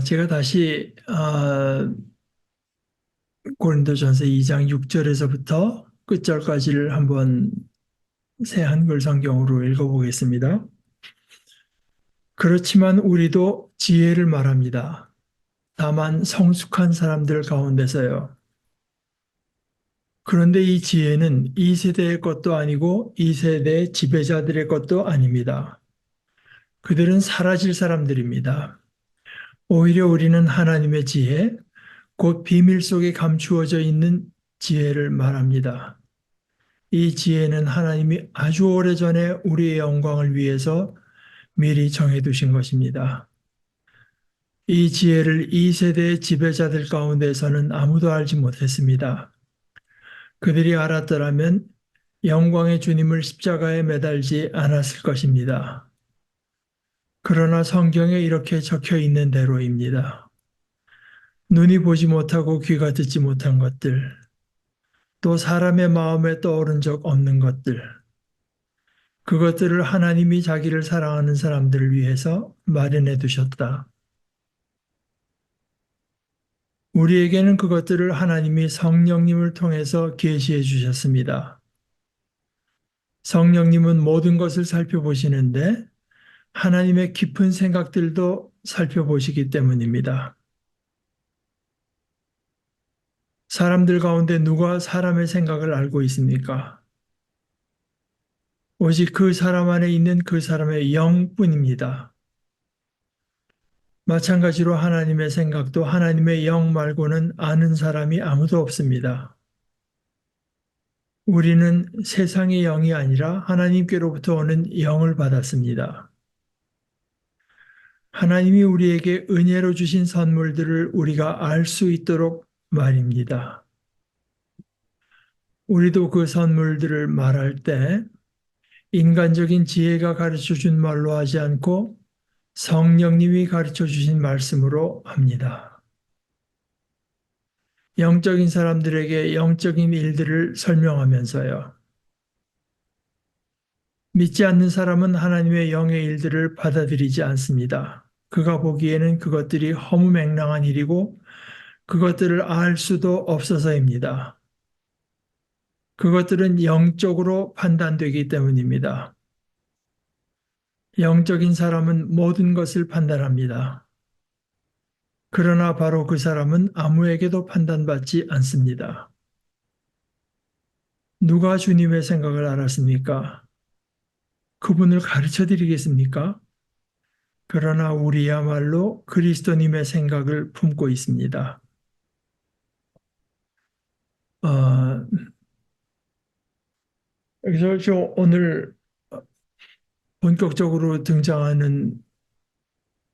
제가 다시 고린도전서 2장 6절에서부터 끝절까지를 한번 새 한글 성경으로 읽어보겠습니다. 그렇지만 우리도 지혜를 말합니다. 다만 성숙한 사람들 가운데서요. 그런데 이 지혜는 이 세대의 것도 아니고 이 세대의 지배자들의 것도 아닙니다. 그들은 사라질 사람들입니다. 오히려 우리는 하나님의 지혜, 곧 비밀 속에 감추어져 있는 지혜를 말합니다. 이 지혜는 하나님이 아주 오래전에 우리의 영광을 위해서 미리 정해두신 것입니다. 이 지혜를 이 세대의 지배자들 가운데서는 아무도 알지 못했습니다. 그들이 알았더라면 영광의 주님을 십자가에 매달지 않았을 것입니다. 그러나 성경에 이렇게 적혀 있는 대로입니다. 눈이 보지 못하고 귀가 듣지 못한 것들, 또 사람의 마음에 떠오른 적 없는 것들, 그것들을 하나님이 자기를 사랑하는 사람들을 위해서 마련해 두셨다. 우리에게는 그것들을 하나님이 성령님을 통해서 계시해 주셨습니다. 성령님은 모든 것을 살펴보시는데 하나님의 깊은 생각들도 살펴보시기 때문입니다. 사람들 가운데 누가 사람의 생각을 알고 있습니까? 오직 그 사람 안에 있는 그 사람의 영뿐입니다. 마찬가지로 하나님의 생각도 하나님의 영 말고는 아는 사람이 아무도 없습니다. 우리는 세상의 영이 아니라 하나님께로부터 오는 영을 받았습니다. 하나님이 우리에게 은혜로 주신 선물들을 우리가 알 수 있도록 말입니다. 우리도 그 선물들을 말할 때 인간적인 지혜가 가르쳐 준 말로 하지 않고 성령님이 가르쳐 주신 말씀으로 합니다. 영적인 사람들에게 영적인 일들을 설명하면서요. 믿지 않는 사람은 하나님의 영의 일들을 받아들이지 않습니다. 그가 보기에는 그것들이 허무맹랑한 일이고 그것들을 알 수도 없어서입니다. 그것들은 영적으로 판단되기 때문입니다. 영적인 사람은 모든 것을 판단합니다. 그러나 바로 그 사람은 아무에게도 판단받지 않습니다. 누가 주님의 생각을 알았습니까? 그분을 가르쳐 드리겠습니까? 그러나 우리야말로 그리스도님의 생각을 품고 있습니다. 어, 그래서 오늘 본격적으로 등장하는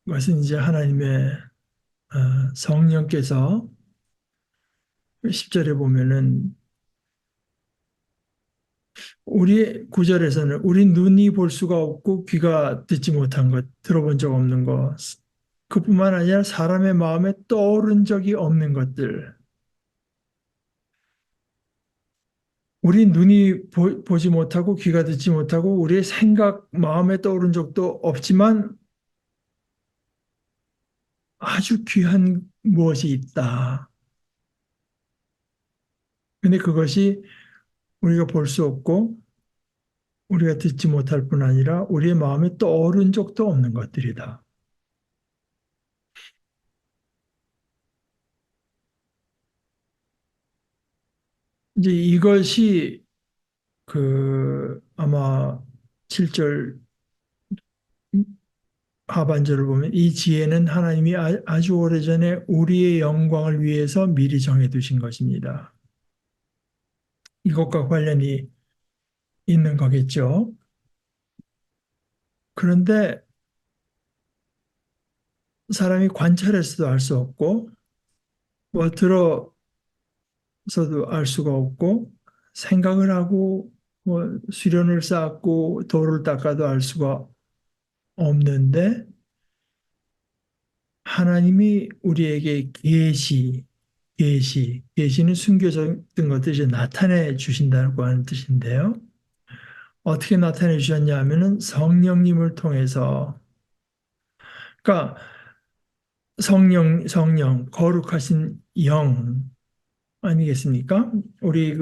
것은 이제 하나님의 성령께서 10절에 보면은 우리 9절에서는 우리 눈이 볼 수가 없고 귀가 듣지 못한 것, 들어본 적 없는 것, 그뿐만 아니라 사람의 마음에 떠오른 적이 없는 것들, 우리 눈이 보지 못하고 귀가 듣지 못하고 우리의 생각, 마음에 떠오른 적도 없지만 아주 귀한 무엇이 있다. 근데 그것이 우리가 볼 수 없고 우리가 듣지 못할 뿐 아니라 우리의 마음에 떠오른 적도 없는 것들이다. 이제 이것이 아마 7절 하반절을 보면 이 지혜는 하나님이 아주 오래전에 우리의 영광을 위해서 미리 정해두신 것입니다. 이것과 관련이 있는 거겠죠. 그런데 사람이 관찰해서도 알 수 없고 뭐 들어서도 알 수가 없고 생각을 하고 뭐 수련을 쌓고 돌을 닦아도 알 수가 없는데 하나님이 우리에게 계시는 숨겨졌던 것들을 이제 나타내 주신다고 하는 뜻인데요. 어떻게 나타내 주셨냐 하면은 성령님을 통해서, 그러니까 성령, 거룩하신 영 아니겠습니까? 우리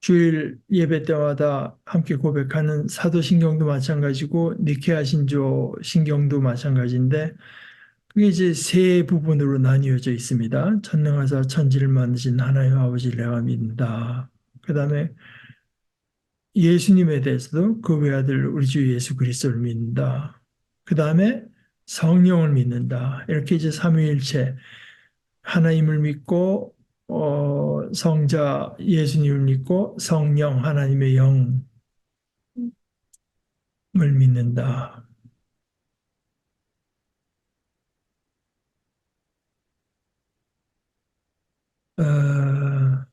주일 예배 때마다 함께 고백하는 사도신경도 마찬가지고 니케아 신조 신경도 마찬가지인데 그게 이제 세 부분으로 나뉘어져 있습니다. 전능하사 천지를 만드신 하나님 아버지를 내가 믿는다. 그 다음에 예수님에 대해서도 그 외아들 우리 주 예수 그리스도를 믿는다. 그 다음에 성령을 믿는다. 이렇게 이제 삼위일체 하나님을 믿고 성자 예수님을 믿고 성령 하나님의 영을 믿는다. 어,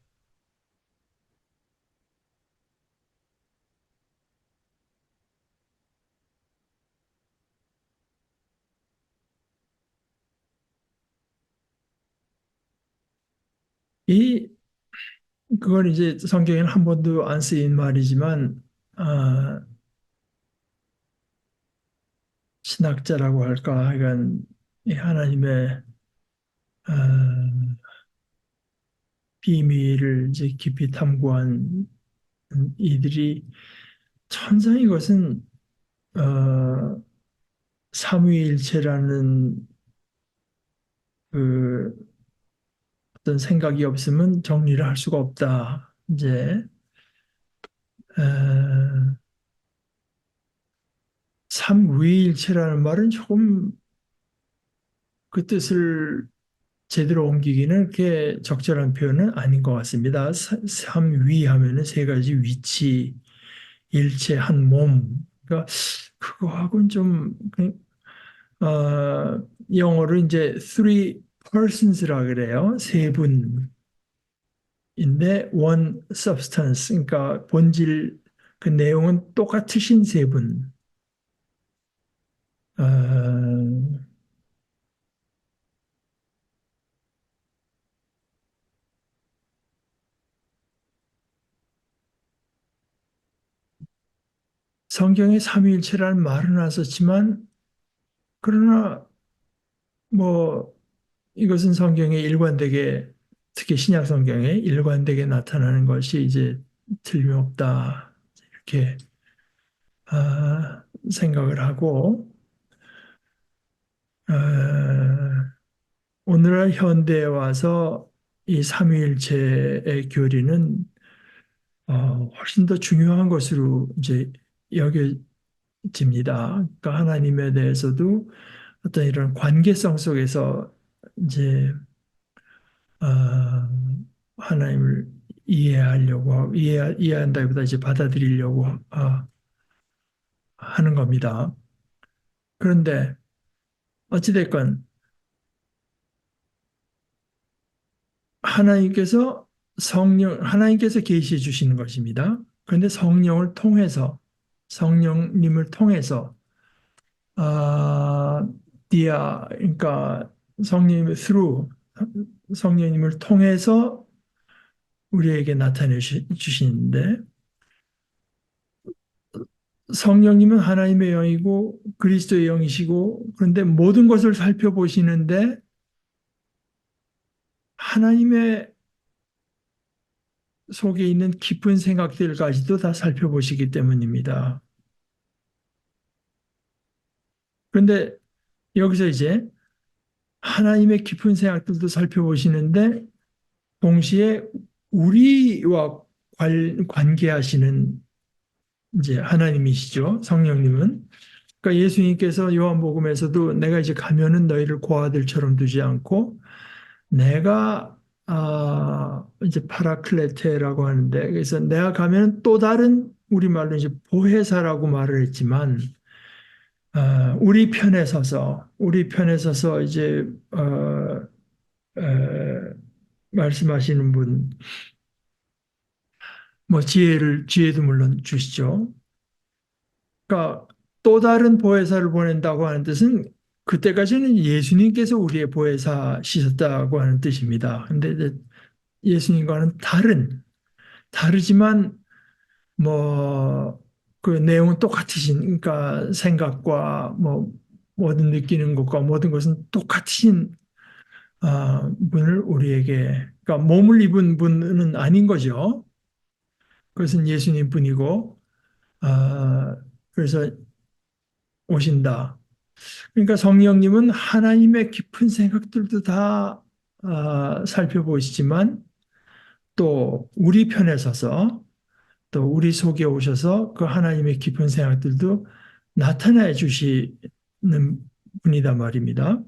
이 그걸 이제 성경에는 한 번도 안 쓰인 말이지만 아, 신학자라고 할까 하여간 이 하나님의 아, 비밀을 이제 깊이 탐구한 이들이 천상 이것은 어, 삼위일체라는 그 어떤 생각이 없으면 정리를 할 수가 없다. 이제 어, 삼위일체라는 말은 조금 그 뜻을 제대로 옮기기는 그렇게 적절한 표현은 아닌 것 같습니다. 삼위 하면은 세 가지 위치, 일체, 한 몸. 그러니까 그거하고는 좀 영어로 이제 three persons라 그래요. 세 분인데 one substance. 그러니까 본질 그 내용은 똑같으신 세 분. 어, 성경에 삼위일체라는 말은 안 썼지만 그러나 뭐 이것은 성경에 일관되게 특히 신약 성경에 일관되게 나타나는 것이 이제 틀림없다 이렇게 생각을 하고 오늘날 현대에 와서 이 삼위일체의 교리는 훨씬 더 중요한 것으로 이제 여겨집니다. 그러니까 하나님에 대해서도 어떤 이런 관계성 속에서 이제 어, 하나님을 이해하려고 이해한다기보다 이제 받아들이려고 하는 겁니다. 그런데 어찌됐건 하나님께서 하나님께서 계시해 주시는 것입니다. 그런데 성령님을 통해서 아, 그러니까 성령님의 성령님을 통해서 우리에게 나타내 주시는데 성령님은 하나님의 영이고 그리스도의 영이시고 그런데 모든 것을 살펴보시는데 하나님의 속에 있는 깊은 생각들까지도 다 살펴보시기 때문입니다. 그런데 여기서 이제 하나님의 깊은 생각들도 살펴보시는데 동시에 우리와 관계하시는 이제 하나님이시죠. 성령님은. 그러니까 예수님께서 요한복음에서도 내가 이제 가면은 너희를 고아들처럼 두지 않고 내가 이제 파라클레테라고 하는데 그래서 내가 가면 또 다른 우리말로 이제 보혜사라고 말을 했지만 우리 편에 서서 이제 말씀하시는 분 뭐 지혜도 물론 주시죠. 그러니까 또 다른 보혜사를 보낸다고 하는 뜻은 그때까지는 예수님께서 우리의 보혜사시셨다고 하는 뜻입니다. 근데 예수님과는 다르지만 뭐 그 내용은 똑같으신, 그러니까 생각과 뭐 모든 느끼는 것과 모든 것은 똑같으신 분을 우리에게, 그러니까 몸을 입은 분은 아닌 거죠. 그것은 예수님 뿐이고, 그래서 오신다. 그러니까 성령님은 하나님의 깊은 생각들도 다 살펴보시지만 또 우리 편에 서서 또 우리 속에 오셔서 그 하나님의 깊은 생각들도 나타내 주시는 분이다 말입니다.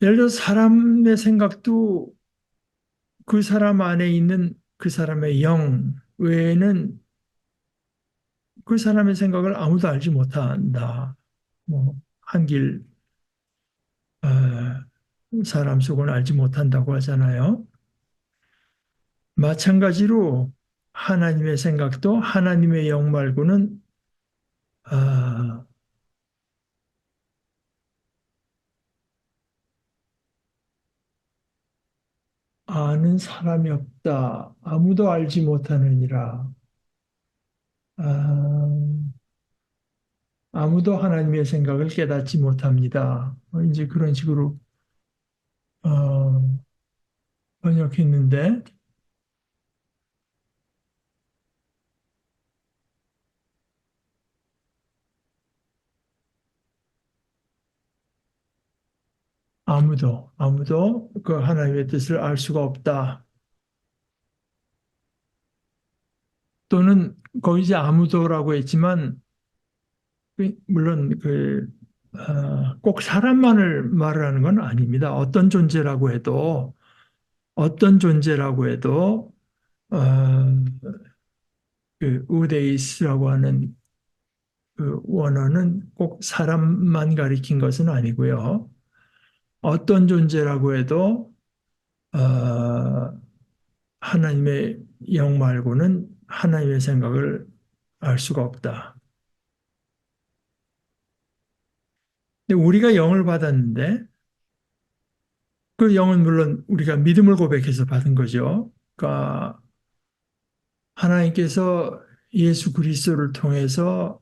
예를 들어 사람의 생각도 그 사람 안에 있는 그 사람의 영 외에는 그 사람의 생각을 아무도 알지 못한다. 뭐 한길 사람 속은 알지 못한다고 하잖아요. 마찬가지로 하나님의 생각도 하나님의 영 말고는 아, 아는 사람이 없다. 아무도 알지 못하느니라. 아, 아무도 하나님의 생각을 깨닫지 못합니다. 이제 그런 식으로 어, 번역했는데 아무도 그 하나님의 뜻을 알 수가 없다. 또는 거기 이제 아무도라고 했지만 물론 꼭 사람만을 말하는 건 아닙니다. 어떤 존재라고 해도 어, 그 우데이스라고 하는 그 원어는 꼭 사람만 가리킨 것은 아니고요. 어떤 존재라고 해도 하나님의 영 말고는 하나님의 생각을 알 수가 없다. 근데 우리가 영을 받았는데 그 영은 물론 우리가 믿음을 고백해서 받은 거죠. 그러니까 하나님께서 예수 그리스도를 통해서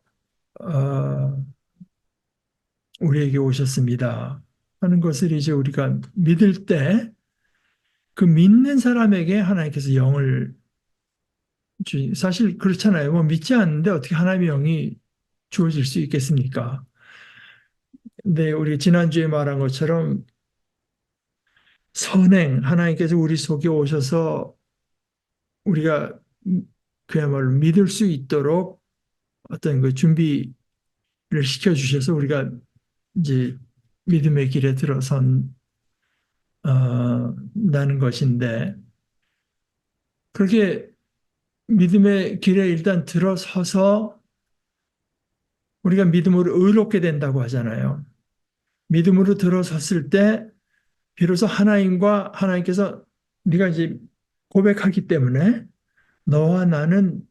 어, 우리에게 오셨습니다. 하는 것을 이제 우리가 믿을 때 그 믿는 사람에게 하나님께서 영을 사실 그렇잖아요. 뭐 믿지 않는데 어떻게 하나님의 영이 주어질 수 있겠습니까? 근데 우리 지난주에 말한 것처럼 선행, 하나님께서 우리 속에 오셔서 우리가 그야말로 믿을 수 있도록 어떤 그 준비를 시켜주셔서 우리가 이제 믿음의 길에 들어선 나는 것인데 그렇게 믿음의 길에 일단 들어서서 우리가 믿음으로 의롭게 된다고 하잖아요. 믿음으로 들어섰을 때 비로소 하나님께서 네가 이제 고백하기 때문에 너와 나는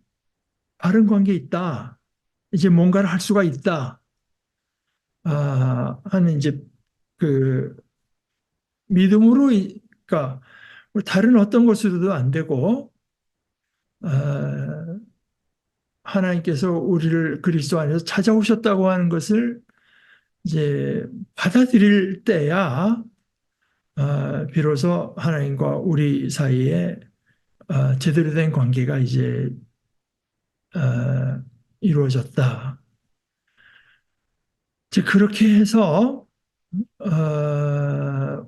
바른 관계에 있다. 이제 뭔가를 할 수가 있다. 하는 이제 그 믿음으로 그러니까 다른 어떤 것으로도 안 되고 아, 하나님께서 우리를 그리스도 안에서 찾아오셨다고 하는 것을 이제 받아들일 때야 비로소 하나님과 우리 사이에 제대로 된 관계가 이제 아, 이루어졌다. 이제 그렇게 해서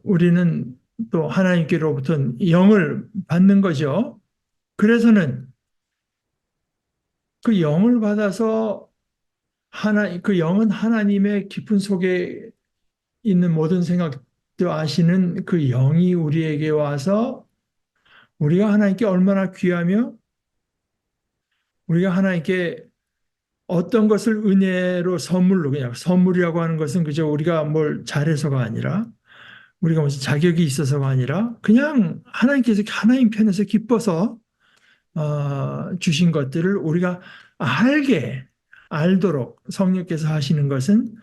우리는 또 하나님께로부터 영을 받는 거죠. 그래서는 그 영을 받아서 그 영은 하나님의 깊은 속에 있는 모든 생각도 아시는 그 영이 우리에게 와서 우리가 하나님께 얼마나 귀하며 우리가 하나님께 어떤 것을 은혜로 선물로 그냥 선물이라고 하는 것은 그저 우리가 뭘 잘해서가 아니라 우리가 무슨 자격이 있어서가 아니라 그냥 하나님께서 하나님 편에서 기뻐서 주신 것들을 우리가 알도록 성령께서 하시는 것은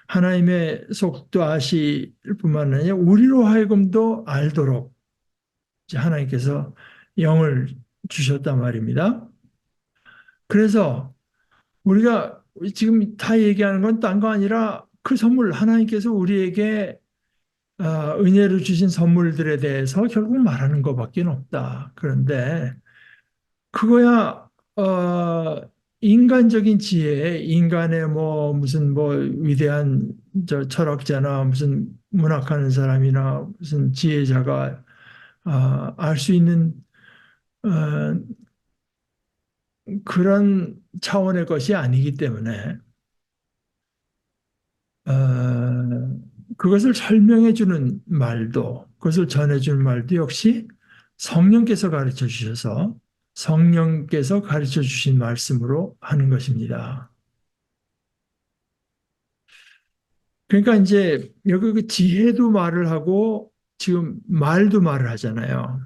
하나님의 속도 아실 뿐만 아니라 우리로 하여금도 알도록 이제 하나님께서 영을 주셨단 말입니다. 그래서 우리가 지금 다 얘기하는 건 딴 거 아니라 그 선물, 하나님께서 우리에게 은혜로 주신 선물들에 대해서 결국 말하는 것밖에 없다. 그런데 그거야 인간적인 지혜, 인간의 뭐 무슨 뭐 위대한 저 철학자나 무슨 문학하는 사람이나 무슨 지혜자가 알 수 있는 어, 그런 차원의 것이 아니기 때문에 그것을 설명해 주는 말도, 그것을 전해 주는 말도 역시 성령께서 가르쳐 주셔서 성령께서 가르쳐 주신 말씀으로 하는 것입니다. 그러니까 이제 여기 그 지혜도 말을 하고 지금 말도 말을 하잖아요.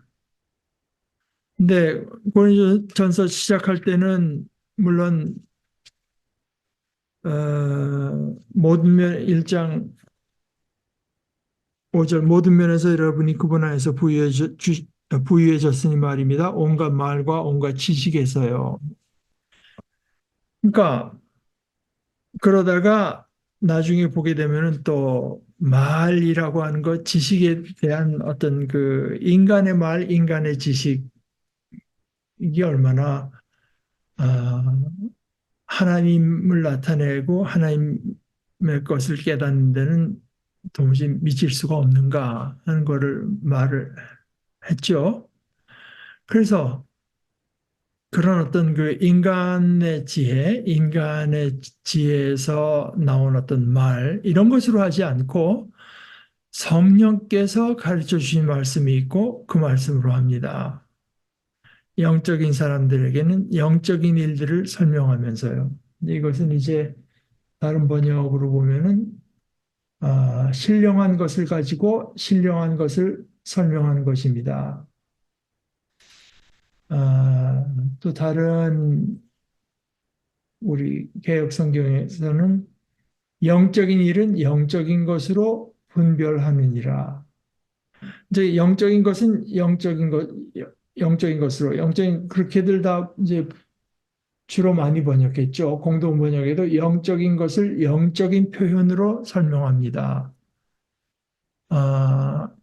근데 고린도전서 시작할 때는 물론 모든 면 1장 5절 모든 면에서 여러분이 그분 안에서 부유해졌으니 말입니다. 온갖 말과 온갖 지식에서요. 그러니까 그러다가 나중에 보게 되면은 또 말이라고 하는 것, 지식에 대한 어떤 그 인간의 말, 인간의 지식 이게 얼마나 아, 하나님을 나타내고 하나님의 것을 깨닫는 데는 도무지 미칠 수가 없는가 하는 거를 말을 했죠. 그래서 그런 어떤 그 인간의 지혜, 인간의 지혜에서 나온 어떤 말, 이런 것으로 하지 않고 성령께서 가르쳐 주신 말씀이 있고 그 말씀으로 합니다. 영적인 사람들에게는 영적인 일들을 설명하면서요. 이것은 이제 다른 번역으로 보면은 신령한 것을 가지고 신령한 것을 설명하는 것입니다. 또 다른 우리 개역 성경에서는 영적인 일은 영적인 것으로 분별하느니라. 이제 영적인 것은 영적인 것으로 영적인 그렇게들 다 이제 주로 많이 번역했죠. 공동 번역에도 영적인 것을 영적인 표현으로 설명합니다.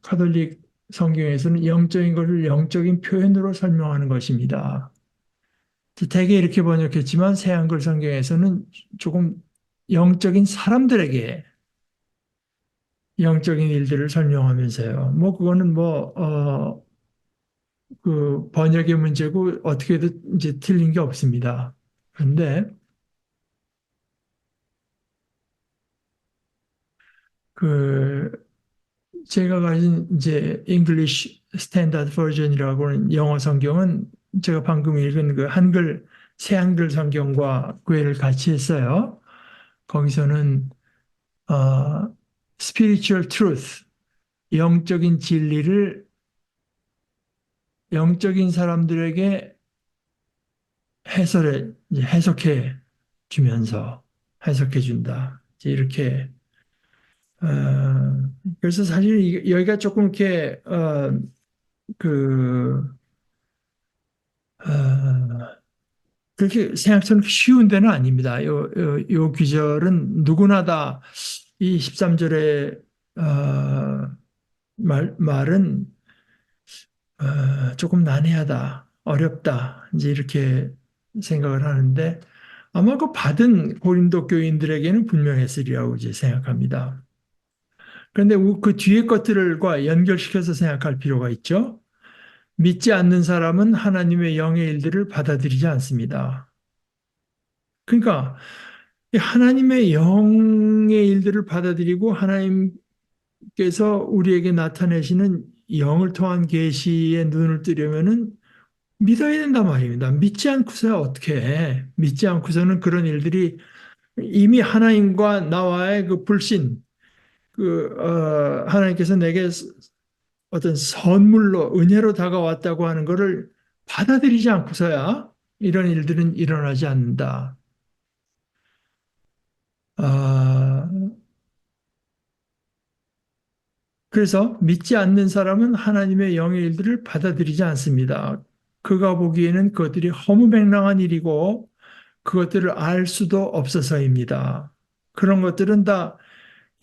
카톨릭 성경에서는 영적인 것을 영적인 표현으로 설명하는 것입니다. 대개 이렇게 번역했지만 새한글 성경에서는 조금 영적인 사람들에게 영적인 일들을 설명하면서요. 뭐 그거는 그 번역의 문제고 어떻게든 이제 틀린 게 없습니다. 그런데 그 제가 가진 이제 English Standard Version이라고 하는 영어 성경은 제가 방금 읽은 그 한글 새한글 성경과 구애를 같이 했어요. 거기서는 어, spiritual truth, 영적인 진리를 영적인 사람들에게 해석해 주면서 해석해 준다. 이제 이렇게 그래서 사실 여기가 조금 이렇게 그 어, 그렇게 생각처럼 쉬운 데는 아닙니다. 요 귀절은 누구나 다 이 13절의 말은 조금 난해하다, 어렵다, 이제 이렇게 생각을 하는데 아마 그 받은 고린도 교인들에게는 분명했으리라고 이제 생각합니다. 그런데 그 뒤에 것들과 연결시켜서 생각할 필요가 있죠. 믿지 않는 사람은 하나님의 영의 일들을 받아들이지 않습니다. 그러니까 하나님의 영의 일들을 받아들이고 하나님께서 우리에게 나타내시는 영을 통한 계시의 눈을 뜨려면은 믿어야 된단 말입니다. 믿지 않고서야 어떻게 해? 믿지 않고서는 그런 일들이 이미 하나님과 나와의 그 불신, 하나님께서 내게 어떤 선물로 은혜로 다가왔다고 하는 것을 받아들이지 않고서야 이런 일들은 일어나지 않는다. 아, 그래서 믿지 않는 사람은 하나님의 영의 일들을 받아들이지 않습니다. 그가 보기에는 그것들이 허무맹랑한 일이고 그것들을 알 수도 없어서입니다. 그런 것들은 다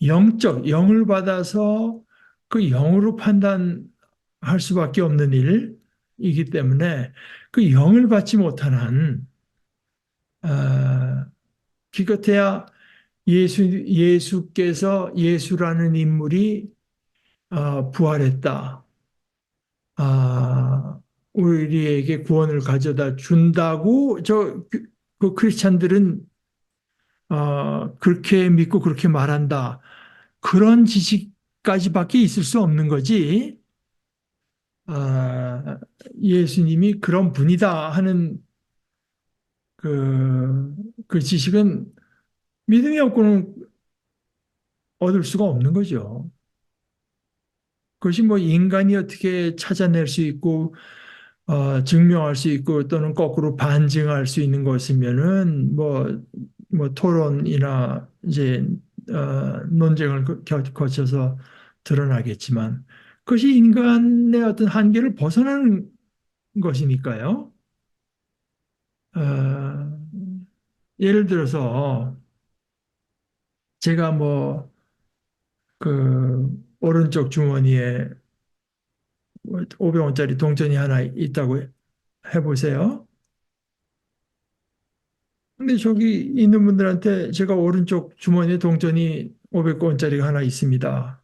영을 받아서 그 영으로 판단할 수밖에 없는 일이기 때문에 그 영을 받지 못한 한, 기껏해야 예수께서 예수라는 인물이 부활했다. 아, 우리에게 구원을 가져다 준다고 그 크리스찬들은 그렇게 믿고 그렇게 말한다. 그런 지식까지밖에 있을 수 없는 거지. 아, 예수님이 그런 분이다 하는 그 지식은 믿음이 없고는 얻을 수가 없는 거죠. 그것이 뭐 인간이 어떻게 찾아낼 수 있고 증명할 수 있고 또는 거꾸로 반증할 수 있는 것이면은 뭐 토론이나 이제 논쟁을 거쳐서 드러나겠지만 그것이 인간의 어떤 한계를 벗어나는 것이니까요. 어, 예를 들어서 제가 뭐 그 오른쪽 주머니에 500원짜리 동전이 하나 있다고 해보세요. 근데 저기 있는 분들한테 제가 오른쪽 주머니에 동전이 500원짜리가 하나 있습니다.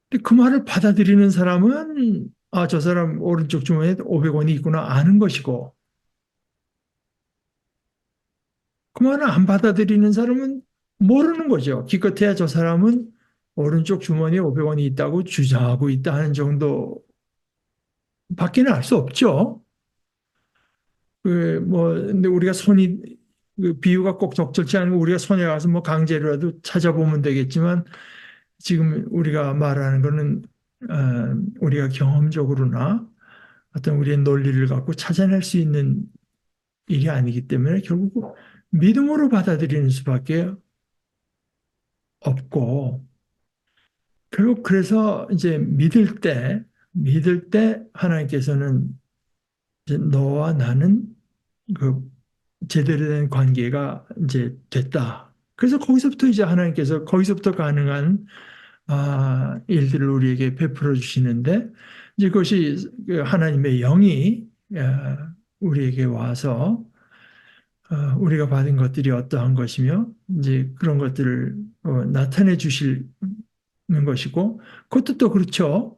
근데 그 말을 받아들이는 사람은 저 사람 오른쪽 주머니에 500원이 있구나 아는 것이고 그 말을 안 받아들이는 사람은 모르는 거죠. 기껏해야 저 사람은 오른쪽 주머니에 500원이 있다고 주장하고 있다 하는 정도밖에는 알 수 없죠. 근데 우리가 그 비유가 꼭 적절치 않으면 우리가 손에 가서 뭐 강제로라도 찾아보면 되겠지만 지금 우리가 말하는 거는 우리가 경험적으로나 어떤 우리의 논리를 갖고 찾아낼 수 있는 일이 아니기 때문에 결국 믿음으로 받아들이는 수밖에 없고 결국 그래서 이제 믿을 때 하나님께서는 이제 너와 나는 그 제대로 된 관계가 이제 됐다. 그래서 거기서부터 이제 하나님께서 거기서부터 가능한 일들을 우리에게 베풀어 주시는데 이제 그것이 그 하나님의 영이 우리에게 와서 우리가 받은 것들이 어떠한 것이며 이제 그런 것들을 나타내 주시는 것이고 그것도 또 그렇죠.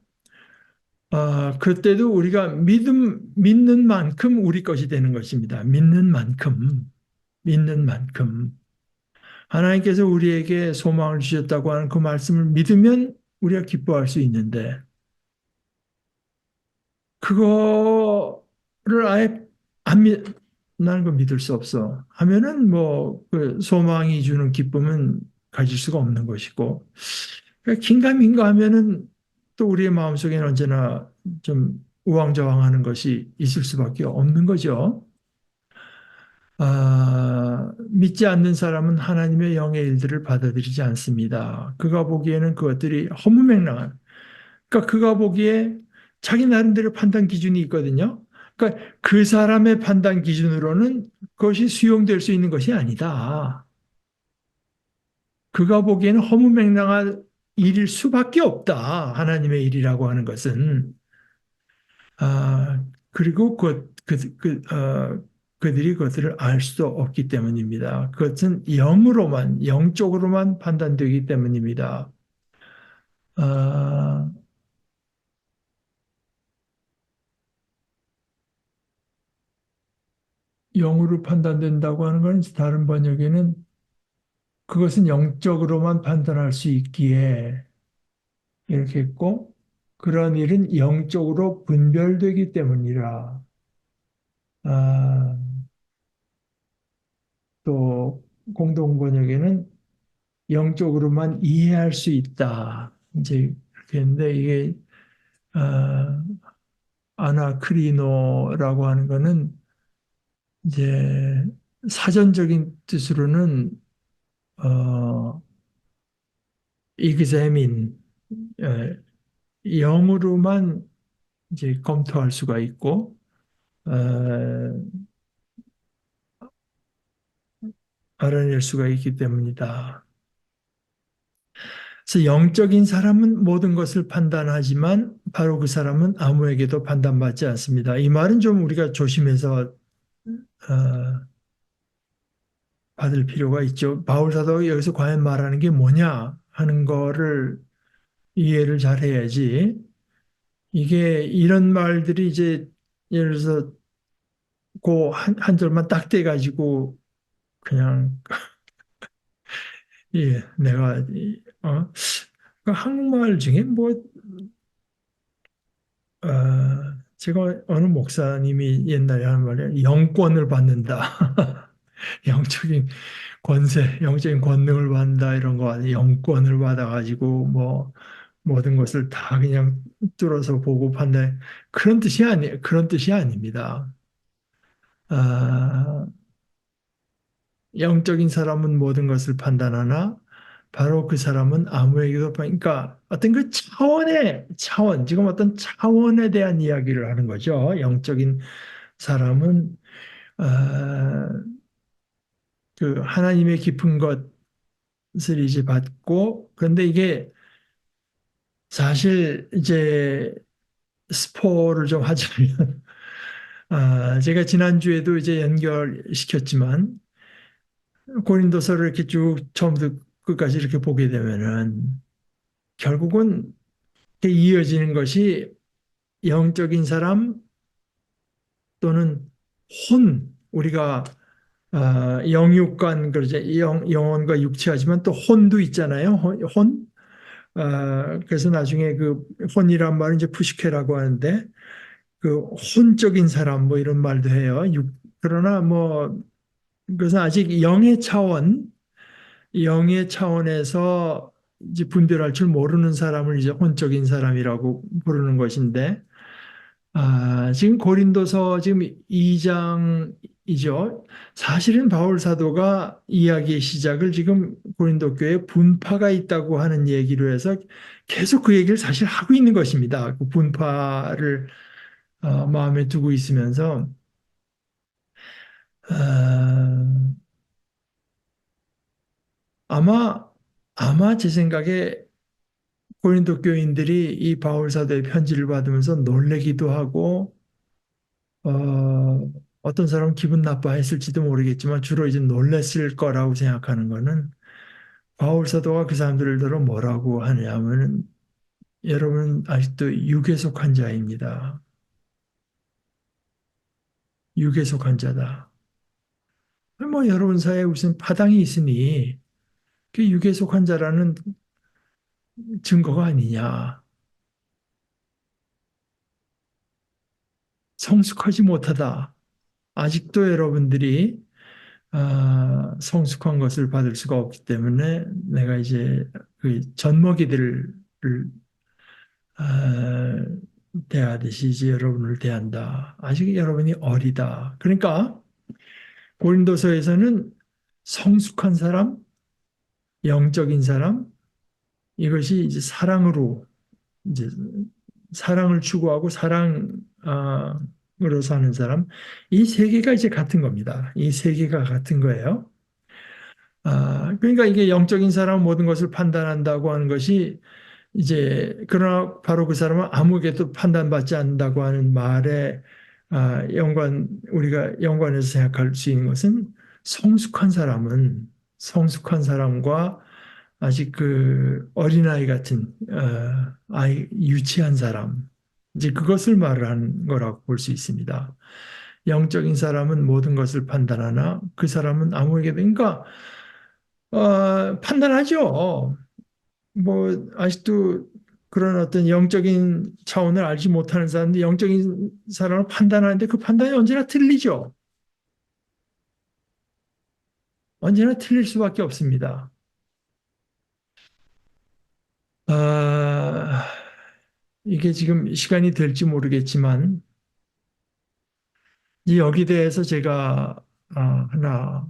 그때도 우리가 믿는 만큼 우리 것이 되는 것입니다. 믿는 만큼. 하나님께서 우리에게 소망을 주셨다고 하는 그 말씀을 믿으면 우리가 기뻐할 수 있는데, 그거를 아예 안 믿, 나는 거 믿을 수 없어. 하면은 그 소망이 주는 기쁨은 가질 수가 없는 것이고, 그러니까 긴가민가 하면은 또 우리의 마음속에는 언제나 좀 우왕좌왕하는 것이 있을 수밖에 없는 거죠. 믿지 않는 사람은 하나님의 영의 일들을 받아들이지 않습니다. 그가 보기에는 그것들이 허무맹랑한, 그러니까 그가 보기에 자기 나름대로 판단 기준이 있거든요. 그러니까 그 사람의 판단 기준으로는 그것이 수용될 수 있는 것이 아니다. 그가 보기에는 허무맹랑한 일일 수밖에 없다. 하나님의 일이라고 하는 것은. 그리고 그들이 그것들을 알 수도 없기 때문입니다. 그것은 영적으로만 판단되기 때문입니다. 아, 영으로 판단된다고 하는 건 다른 번역에는 그것은 영적으로만 판단할 수 있기에 이렇게 했고, 그런 일은 영적으로 분별되기 때문이라. 아, 또 공동 번역에는 영적으로만 이해할 수 있다. 이제 그렇게 했는데 이게 아, 아나크리노라고 하는 거는 이제 사전적인 뜻으로는 어, examine 영으로만 이제 검토할 수가 있고 어, 알아낼 수가 있기 때문이다. 그래서 영적인 사람은 모든 것을 판단하지만 바로 그 사람은 아무에게도 판단받지 않습니다. 이 말은 좀 우리가 조심해서 받을 필요가 있죠. 바울 사도가 여기서 과연 말하는 게 뭐냐 하는 거를 이해를 잘 해야지. 이게 이런 말들이 이제 예를 들어서 그 한 절만 딱 떼가지고 그냥 예, 내가 그 한국말 중에 뭐 제가 어느 목사님이 옛날에 하는 말이에요. 영권을 받는다. 영적인 권세, 영적인 권능을 받는다 이런 거 아니에요. 영권을 받아가지고 뭐 모든 것을 다 그냥 뚫어서 보고 판단 그런 뜻이 아니 그런 뜻이 아닙니다. 아, 영적인 사람은 모든 것을 판단하나 바로 그 사람은 아무에게도 그러니까 어떤 그 차원 지금 어떤 차원에 대한 이야기를 하는 거죠. 영적인 사람은 아, 그 하나님의 깊은 것을 이제 받고 그런데 이게 사실 이제 스포를 좀 하자면 제가 지난주에도 이제 연결시켰지만 고린도서를 이렇게 쭉 처음부터 끝까지 이렇게 보게 되면은 결국은 이렇게 이어지는 것이 영적인 사람 또는 우리가 영육간 그러죠. 영혼과 육체하지만 또 혼도 있잖아요. 혼. 그래서 나중에 그 혼이란 말은 이제 푸시케라고 하는데 그 혼적인 사람 뭐 이런 말도 해요. 그러나 뭐 그것은 아직 영의 차원에서 이제 분별할 줄 모르는 사람을 이제 혼적인 사람이라고 부르는 것인데, 지금 고린도서 지금 2장이죠. 사실은 바울 사도가 이야기의 시작을 지금 고린도 교회에 분파가 있다고 하는 얘기로 해서 계속 그 얘기를 사실 하고 있는 것입니다. 그 분파를 마음에 두고 있으면서, 어, 아마, 아마 제 생각에 고린도 교인들이 이 바울 사도의 편지를 받으면서 놀래기도 하고 어떤 사람은 기분 나빠했을지도 모르겠지만 주로 이제 놀랬을 거라고 생각하는 거는 바울 사도가 그 사람들을 뭐라고 하냐면은 여러분 아직도 육에 속한 자입니다. 육에 속한 자다. 뭐 여러분 사이에 무슨 파당이 있으니 그 육에 속한 자라는 증거가 아니냐. 성숙하지 못하다. 아직도 여러분들이 성숙한 것을 받을 수가 없기 때문에 내가 이제 그 젖먹이들을 아, 대하듯이 이제 여러분을 대한다. 아직 여러분이 어리다. 그러니까 고린도서에서는 성숙한 사람, 영적인 사람, 이것이 이제 사랑으로 이제 사랑을 추구하고 사랑으로 사는 사람, 이 세 개가 이제 같은 겁니다. 이 세 개가 같은 거예요. 그러니까 이게 영적인 사람 모든 것을 판단한다고 하는 것이 이제 그러나 바로 그 사람은 아무에게도 판단받지 않는다고 하는 말에 우리가 연관해서 생각할 수 있는 것은 성숙한 사람과 아직 그 어린아이 같은 유치한 사람 이제 그것을 말을 하는 거라고 볼 수 있습니다. 영적인 사람은 모든 것을 판단하나 그 사람은 아무에게도 그러니까 판단하죠. 뭐 아직도 그런 어떤 영적인 차원을 알지 못하는 사람들 영적인 사람을 판단하는데 그 판단이 언제나 틀리죠. 언제나 틀릴 수밖에 없습니다. 아, 이게 지금 시간이 될지 모르겠지만 이 여기 대해서 제가 하나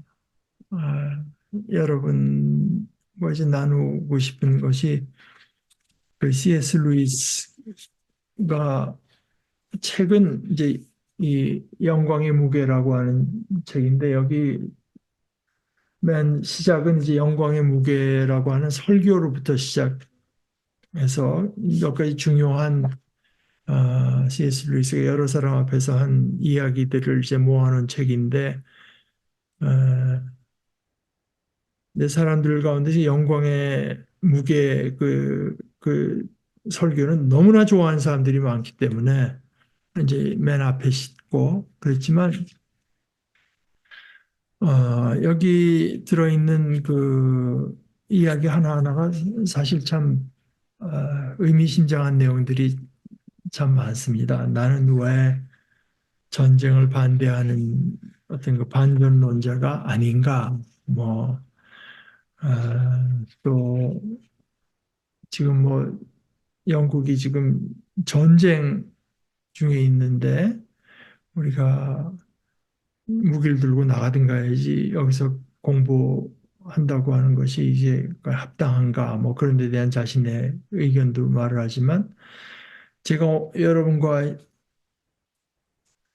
여러분과 이제 나누고 싶은 것이 그 C.S. 루이스가 책은 이제 이 영광의 무게라고 하는 책인데 여기 맨 시작은 이제 영광의 무게라고 하는 설교로부터 시작해서 몇 가지 중요한 C.S. 루이스가 여러 사람 앞에서 한 이야기들을 이제 모아놓은 책인데 어, 내 사람들 가운데 이제 영광의 무게 그 설교는 너무나 좋아하는 사람들이 많기 때문에 이제 맨 앞에 싣고 그렇지만 여기 들어있는 그 이야기 하나하나가 사실 참 의미심장한 내용들이 참 많습니다. 나는 왜 전쟁을 반대하는 어떤 그 반전론자가 아닌가? 뭐, 또 지금 뭐 영국이 지금 전쟁 중에 있는데 우리가 무기를 들고 나가든가 해야지 여기서 공부한다고 하는 것이 이게 합당한가 뭐 그런 데 대한 자신의 의견도 말을 하지만 제가 여러분과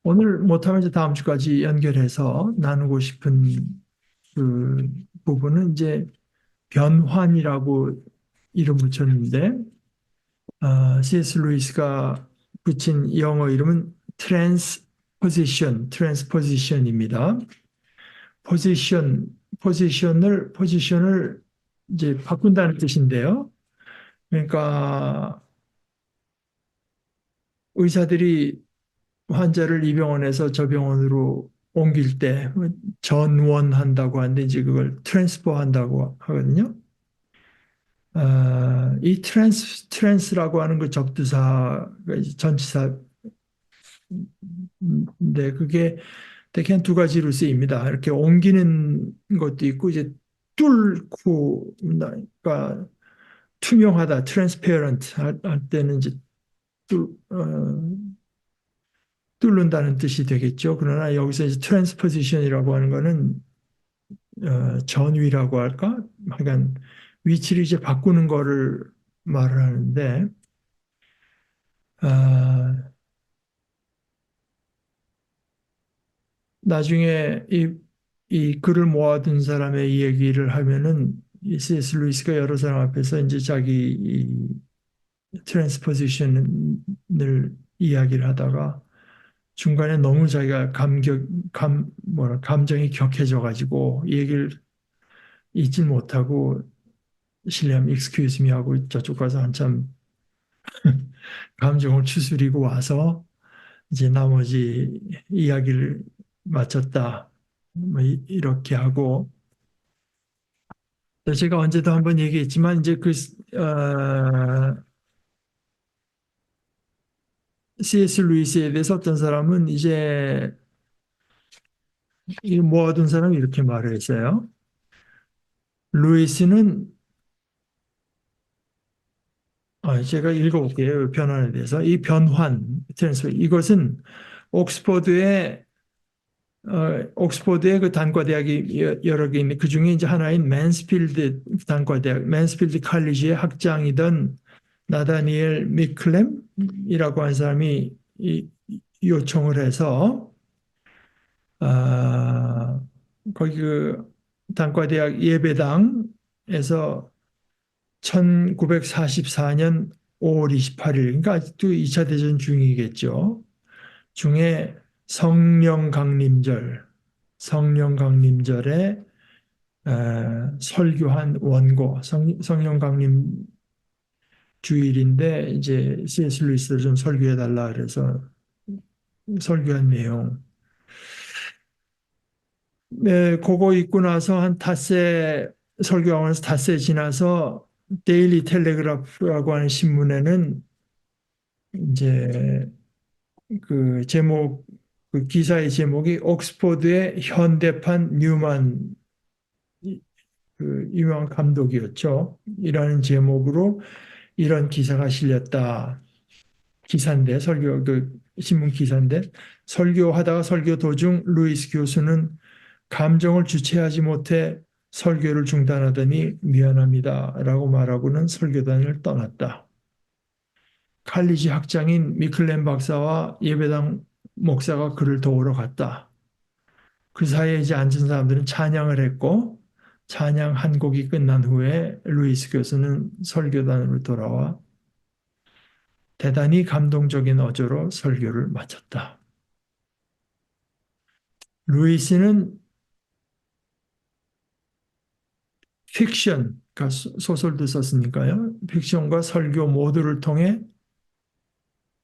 오늘 못하면 이제 다음 주까지 연결해서 나누고 싶은 그 부분은 이제 변환이라고 이름 붙였는데 C.S. 루이스가 붙인 영어 이름은 트랜스포지션입니다. 포지션, 포지션을 이제 바꾼다는 뜻인데요. 그러니까 의사들이 환자를 이 병원에서 저 병원으로 옮길 때 전원한다고 하는데 이제 그걸 트랜스퍼 한다고 하거든요. 이 트랜스라고 하는 그 접두사, 전치사, 네, 그게 대개 한 두 가지로 쓰입니다. 이렇게 옮기는 것도 있고, 이제 뚫고, 그러니까 투명하다, transparent 할 때는 이제 뚫는다는 뜻이 되겠죠. 그러나 여기서 이제 transposition이라고 하는 거는 전위라고 할까? 그러니까 위치를 이제 바꾸는 거를 말을 하는데, 아, 나중에 이 글을 모아둔 사람의 이 얘기를 하면은 이 C.S. 루이스가 여러 사람 앞에서 이제 자기 이 트랜스포지션을 이야기를 하다가 중간에 너무 자기가 감정이 격해져 가지고 이 얘기를 잊지 못하고 실례하면 excuse me 하고 저쪽 가서 한참 감정을 추스리고 와서 이제 나머지 이야기를 마쳤다. 뭐 이렇게 하고 제가 언제도 한번 얘기했지만 이제 C.S. 루이스에 대해서 어떤 사람은 이제 이 모아둔 사람이 이렇게 말을 했어요. 루이스는 제가 읽어볼게요. 변환에 대해서 이 변환 트랜스fer 이것은 옥스퍼드의 옥스퍼드의 그 단과대학이 여러 개 있는데 그 중에 이제 하나인 맨스필드 단과대학, 맨스필드 칼리지의 학장이던 나다니엘 미클렘이라고 하는 사람이 요청을 해서 아, 거기 그 단과대학 예배당에서 1944년 5월 28일, 그러니까 아직도 2차 대전 중이겠죠. 중에 성령 강림절에 설교한 원고, 성령 강림 주일인데 이제 C.S. 루이스를 좀 설교해 달라 그래서 설교한 내용. 네, 그거 있고 나서 한 닷새 설교하고 나서 닷새 지나서 데일리 텔레그라프라고 하는 신문에는 이제 그 제목 그 기사의 제목이 옥스퍼드의 현대판 뉴만 그 유명한 감독이었죠. 이라는 제목으로 이런 기사가 실렸다. 기사인데 설교 그 신문 기사인데 설교하다가 설교 도중 루이스 교수는 감정을 주체하지 못해 설교를 중단하더니 미안합니다라고 말하고는 설교단을 떠났다. 칼리지 학장인 미클렌 박사와 예배당 목사가 그를 도우러 갔다. 그 사이에 이제 앉은 사람들은 찬양을 했고 찬양 한 곡이 끝난 후에 루이스 교수는 설교단으로 돌아와 대단히 감동적인 어조로 설교를 마쳤다. 루이스는 픽션, 그러니까 소설도 썼으니까요. 픽션과 설교 모두를 통해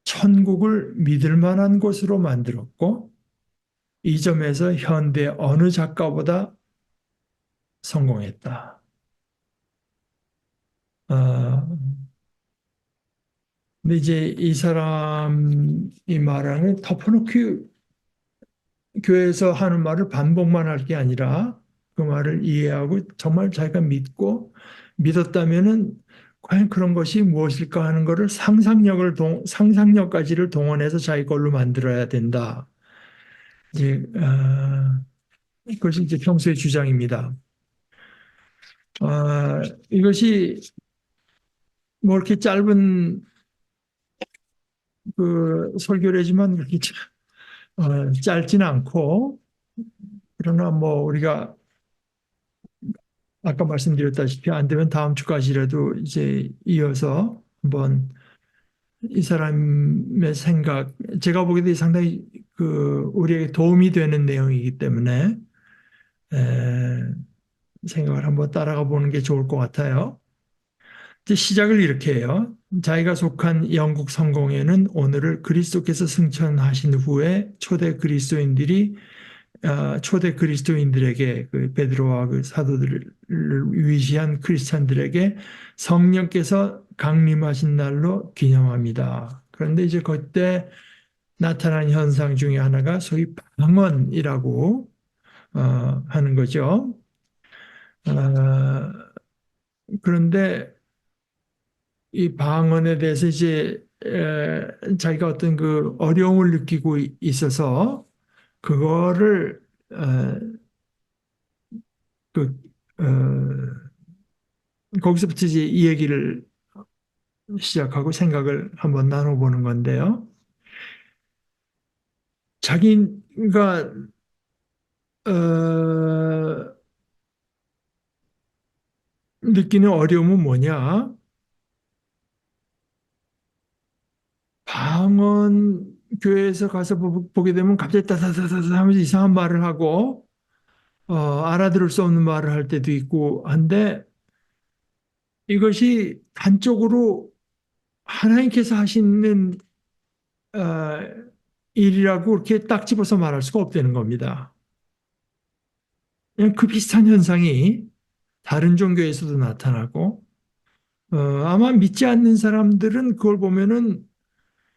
천국을 믿을 만한 곳으로 만들었고, 이 점에서 현대 어느 작가보다 성공했다. 아, 근데 이제 이 사람이 말하는 터프노크 교회에서 하는 말을 반복만 할 게 아니라 그 말을 이해하고 정말 자기가 믿고 믿었다면은 과연 그런 것이 무엇일까 하는 것을 상상력까지를 동원해서 자기 걸로 만들어야 된다. 이제 그것이 이제 평소의 주장입니다. 이것이 뭐 이렇게 짧은 그 설교라지만 그렇게 짧지는 않고 그러나 뭐 우리가 아까 말씀드렸다시피 안 되면 다음 주까지라도 이제 이어서 한번 이 사람의 생각, 제가 보기에도 상당히 그 우리에게 도움이 되는 내용이기 때문에 에, 생각을 한번 따라가 보는 게 좋을 것 같아요. 이제 시작을 이렇게 해요. 자기가 속한 영국 성공회는 오늘을 그리스도께서 승천하신 후에 초대 그리스도인들에게 그 베드로와 그 사도들을 위시한 크리스찬들에게 성령께서 강림하신 날로 기념합니다. 그런데 이제 그때 나타난 현상 중에 하나가 소위 방언이라고 하는 거죠. 어, 그런데 이 방언에 대해서 이제 자기가 어떤 그 어려움을 느끼고 있어서 그거를 그 거기서부터 이제 이 얘기를 시작하고 생각을 한번 나눠보는 건데요. 자기가 어, 느끼는 어려움은 뭐냐? 방언 교회에서 가서 보게 되면 갑자기 따다다다 하면서 이상한 말을 하고 알아들을 수 없는 말을 할 때도 있고 한데 이것이 단적으로 하나님께서 하시는 어, 일이라고 그렇게 딱 집어서 말할 수가 없다는 겁니다. 그냥 그 비슷한 현상이 다른 종교에서도 나타나고 아마 믿지 않는 사람들은 그걸 보면은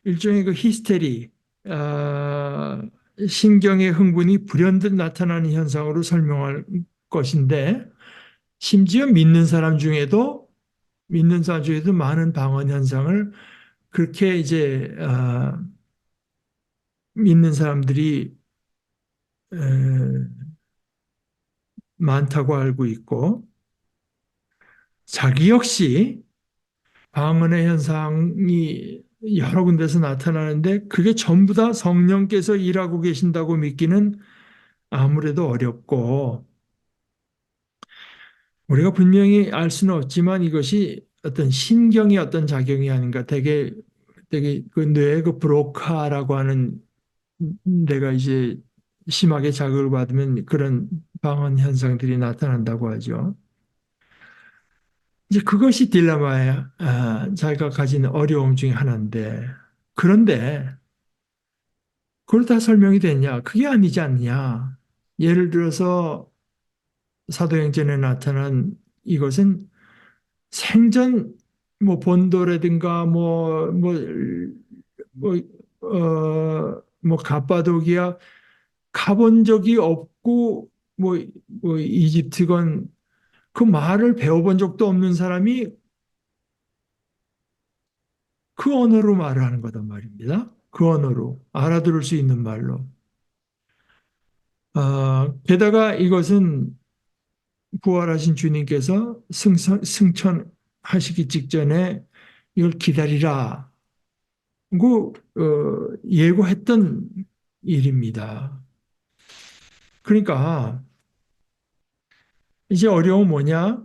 일종의 그 히스테리, 어, 신경의 흥분이 불현듯 나타나는 현상으로 설명할 것인데 심지어 믿는 사람 중에도 많은 방언 현상을 그렇게 이제 믿는 사람들이 에, 많다고 알고 있고 자기 역시 방언의 현상이 여러 군데서 나타나는데 그게 전부 다 성령께서 일하고 계신다고 믿기는 아무래도 어렵고 우리가 분명히 알 수는 없지만 이것이 어떤 신경의 어떤 작용이 아닌가 되게 그 뇌의 그 브로카라고 하는 데가 이제 심하게 자극을 받으면 그런 방언 현상들이 나타난다고 하죠. 이제 그것이 딜레마야. 자기가 가진 어려움 중에 하나인데 그런데 그걸 다 설명이 됐냐? 그게 아니지 않냐? 예를 들어서 사도행전에 나타난 이것은 생전 뭐 본도라든가 뭐, 뭐 갑바도기야 가본 적이 없고 뭐 이집트건 그 말을 배워본 적도 없는 사람이 그 언어로 말을 하는 거단 말입니다. 그 언어로 알아들을 수 있는 말로. 게다가 이것은 부활하신 주님께서 승천하시기 직전에 이걸 기다리라고 예고했던 일입니다. 그러니까 이제 어려움은 뭐냐?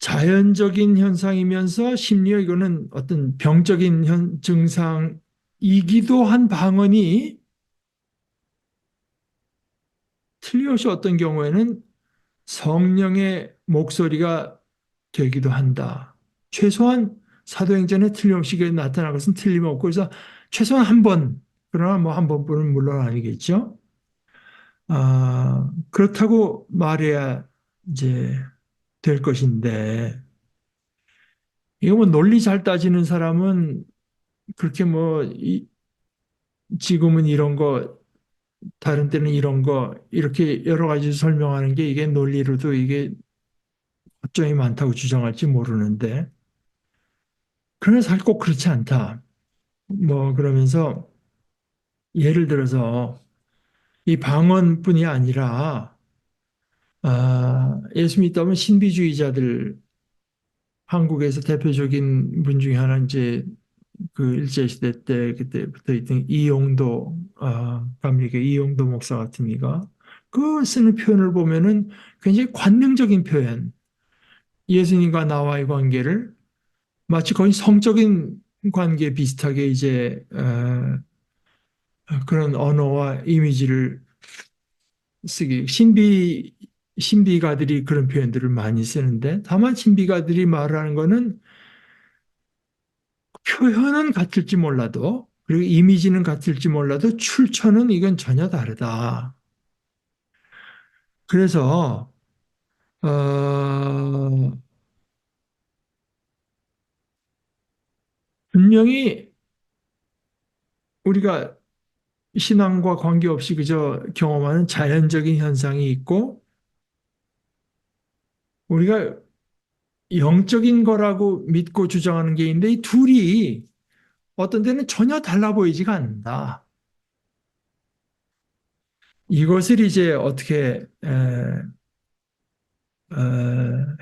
자연적인 현상이면서 심리어 이거는 어떤 병적인 증상이기도 한 방언이 틀림없이 어떤 경우에는 성령의 목소리가 되기도 한다. 최소한 사도행전에 틀림없이 그게 나타난 것은 틀림없고 그래서 최소한 한 번, 그러나 뭐 한 번뿐은 물론 아니겠죠. 그렇다고 말해야 이제 될 것인데 이거 뭐 논리 잘 따지는 사람은 그렇게 뭐 지금은 이런 거 다른 때는 이런 거 이렇게 여러 가지 설명하는 게 이게 논리로도 이게 허점이 많다고 주장할지 모르는데 그러나 사실 꼭 그렇지 않다. 뭐 그러면서 예를 들어서 이 방언뿐이 아니라 예수 믿다면 신비주의자들 한국에서 대표적인 분 중에 하나 이제 그 일제시대 때 그때부터 있던 이용도 감리교 이용도 목사 같은 이가 그 쓰는 표현을 보면은 굉장히 관능적인 표현 예수님과 나와의 관계를 마치 거의 성적인 관계 비슷하게 이제 그런 언어와 이미지를 쓰기 신비가들이 그런 표현들을 많이 쓰는데 다만 신비가들이 말하는 거는 표현은 같을지 몰라도 그리고 이미지는 같을지 몰라도 출처는 이건 전혀 다르다. 그래서 분명히 우리가 신앙과 관계없이 그저 경험하는 자연적인 현상이 있고 우리가 영적인 거라고 믿고 주장하는 게 있는데 이 둘이 어떤 데는 전혀 달라 보이지가 않는다. 이것을 이제 어떻게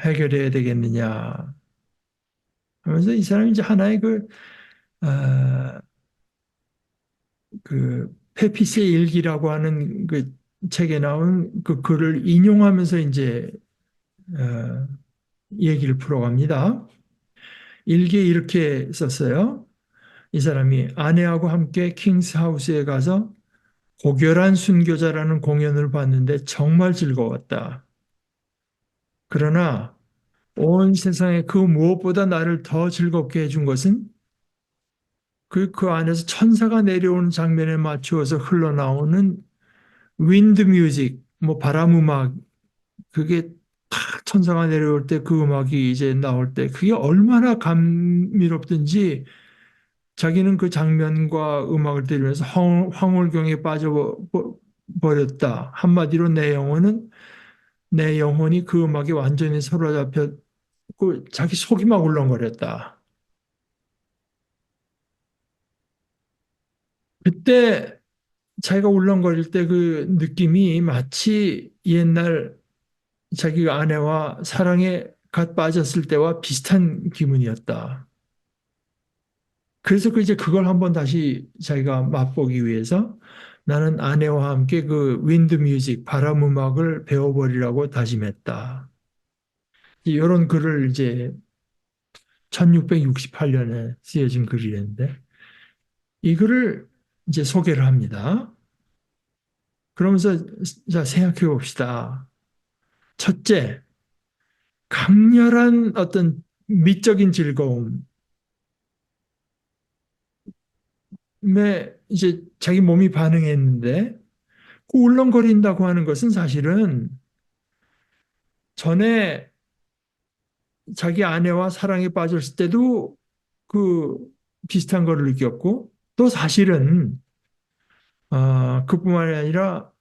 해결해야 되겠느냐 하면서 이 사람이 이제 하나의 어, 그 페피스의 일기라고 하는 그 책에 나온 그 글을 인용하면서 이제 어, 얘기를 풀어갑니다. 일기에 이렇게 썼어요. 이 사람이 아내하고 함께 킹스하우스에 가서 고결한 순교자라는 공연을 봤는데 정말 즐거웠다. 그러나 온 세상에 그 무엇보다 나를 더 즐겁게 해준 것은 그 안에서 천사가 내려오는 장면에 맞추어서 흘러나오는 윈드 뮤직, 뭐 바람 음악, 그게 탁 천사가 내려올 때 그 음악이 이제 나올 때 그게 얼마나 감미롭든지 자기는 그 장면과 음악을 들으면서 황홀경에 빠져버렸다. 한마디로 내 영혼이 그 음악에 완전히 사로잡혔고 자기 속이 막 울렁거렸다. 그때 자기가 울렁거릴 때 그 느낌이 마치 옛날 자기가 아내와 사랑에 갓 빠졌을 때와 비슷한 기분이었다. 그래서 그 이제 그걸 한번 다시 자기가 맛보기 위해서 나는 아내와 함께 그 윈드 뮤직, 바람 음악을 배워버리라고 다짐했다. 이런 글을 이제 1668년에 쓰여진 글이었는데 이 글을 이제 소개를 합니다. 그러면서 자, 생각해 봅시다. 첫째, 강렬한 어떤 미적인 즐거움에 이제 자기 몸이 반응했는데 그 울렁거린다고 하는 것은 사실은 전에 자기 아내와 사랑에 빠졌을 때도 그 비슷한 거를 느꼈고 또 사실은 그뿐만이 아니라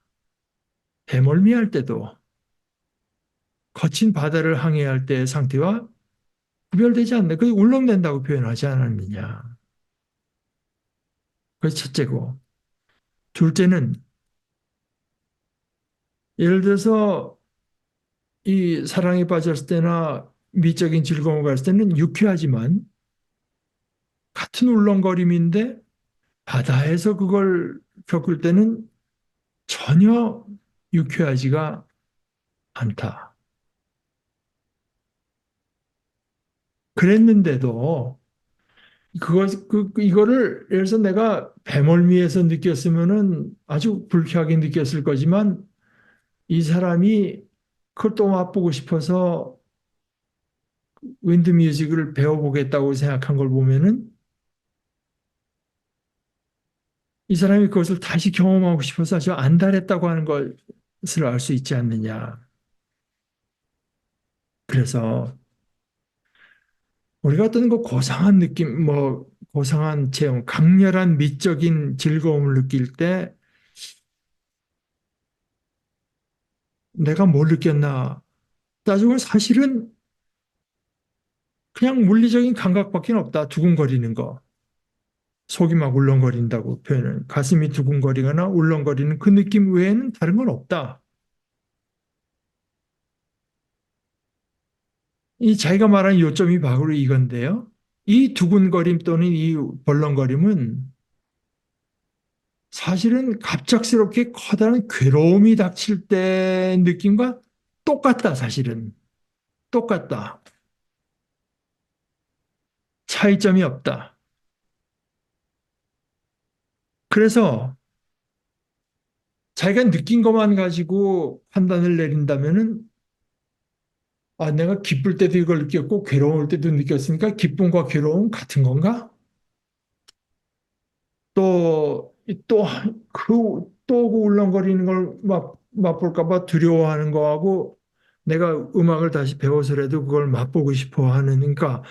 배멀미할 때도 거친 바다를 항해할 때의 상태와 구별되지 않는 그게 울렁댄다고 표현하지 않았느냐. 그게 첫째고 둘째는 예를 들어서 이 사랑에 빠졌을 때나 미적인 즐거움을 가졌을 때는 유쾌하지만 같은 울렁거림인데 바다에서 그걸 겪을 때는 전혀 유쾌하지가 않다. 그랬는데도 이거를 예를 들어서 내가 배멀미에서 느꼈으면은 아주 불쾌하게 느꼈을 거지만 이 사람이 그걸 또 맛보고 싶어서 윈드 뮤직을 배워보겠다고 생각한 걸 보면은 이 사람이 그것을 다시 경험하고 싶어서 아주 안달했다고 하는 것을 알 수 있지 않느냐. 그래서 우리가 어떤 그 고상한 느낌, 뭐 고상한 체험, 강렬한 미적인 즐거움을 느낄 때 내가 뭘 느꼈나? 따지고 사실은 그냥 물리적인 감각밖에 없다. 두근거리는 거. 속이 막 울렁거린다고 표현을. 가슴이 두근거리거나 울렁거리는 그 느낌 외에는 다른 건 없다. 이 자기가 말한 요점이 바로 이건데요. 이 두근거림 또는 이 벌렁거림은 사실은 갑작스럽게 커다란 괴로움이 닥칠 때 느낌과 똑같다, 사실은. 똑같다. 차이점이 없다. 그래서 자기가 느낀 것만 가지고 판단을 내린다면은 아, 내가 기쁠 때도 이걸 느꼈고 괴로울 때도 느꼈으니까 기쁨과 괴로움 같은 건가? 또, 또, 그 울렁거리는 걸 맛볼까 봐 두려워하는 거하고 내가 음악을 다시 배워서라도 그걸 맛보고 싶어 하는, 그러니까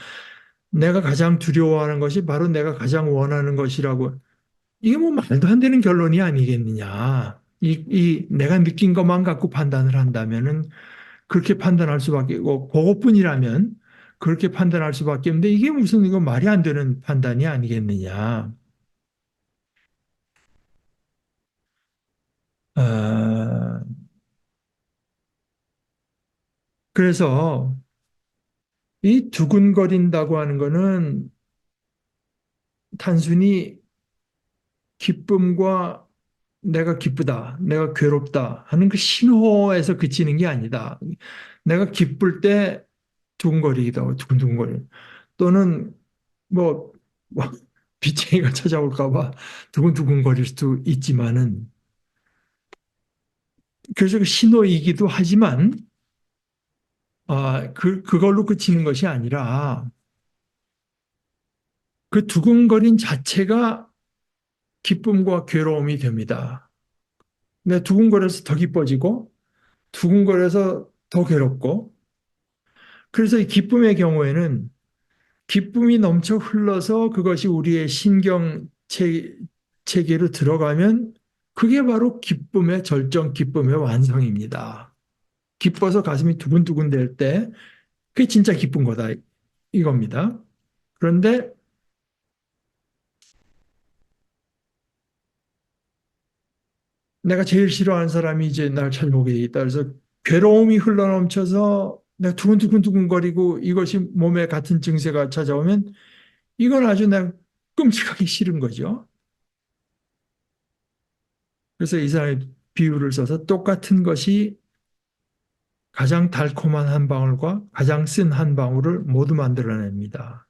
내가 가장 두려워하는 것이 바로 내가 가장 원하는 것이라고. 이게 뭐 말도 안 되는 결론이 아니겠느냐. 내가 느낀 것만 갖고 판단을 한다면은 그렇게 판단할 수밖에, 그것뿐이라면 그렇게 판단할 수밖에 없는데 이게 무슨 이거 말이 안 되는 판단이 아니겠느냐. 아, 그래서 이 두근거린다고 하는 거는 단순히 기쁨과 내가 기쁘다, 내가 괴롭다 하는 그 신호에서 그치는 게 아니다. 내가 기쁠 때 두근거리기도 하고 두근두근거려. 또는 뭐 빚쟁이가 찾아올까 봐 두근두근거릴 수도 있지만은 그래서 그 신호이기도 하지만 그걸로 그치는 것이 아니라 그 두근거림 자체가 기쁨과 괴로움이 됩니다. 내가 두근거려서 더 기뻐지고 두근거려서 더 괴롭고 그래서 이 기쁨의 경우에는 기쁨이 넘쳐 흘러서 그것이 우리의 신경 체계로 들어가면 그게 바로 기쁨의 절정, 기쁨의 완성입니다. 기뻐서 가슴이 두근두근 될 때 그게 진짜 기쁜 거다 이겁니다. 그런데 내가 제일 싫어하는 사람이 이제 날 찾아오게 돼 있다. 그래서 괴로움이 흘러넘쳐서 내가 두근두근두근거리고 이것이 몸에 같은 증세가 찾아오면 이건 아주 내가 끔찍하게 싫은 거죠. 그래서 이 사람이 비유를 써서 똑같은 것이 가장 달콤한 한 방울과 가장 쓴 한 방울을 모두 만들어냅니다.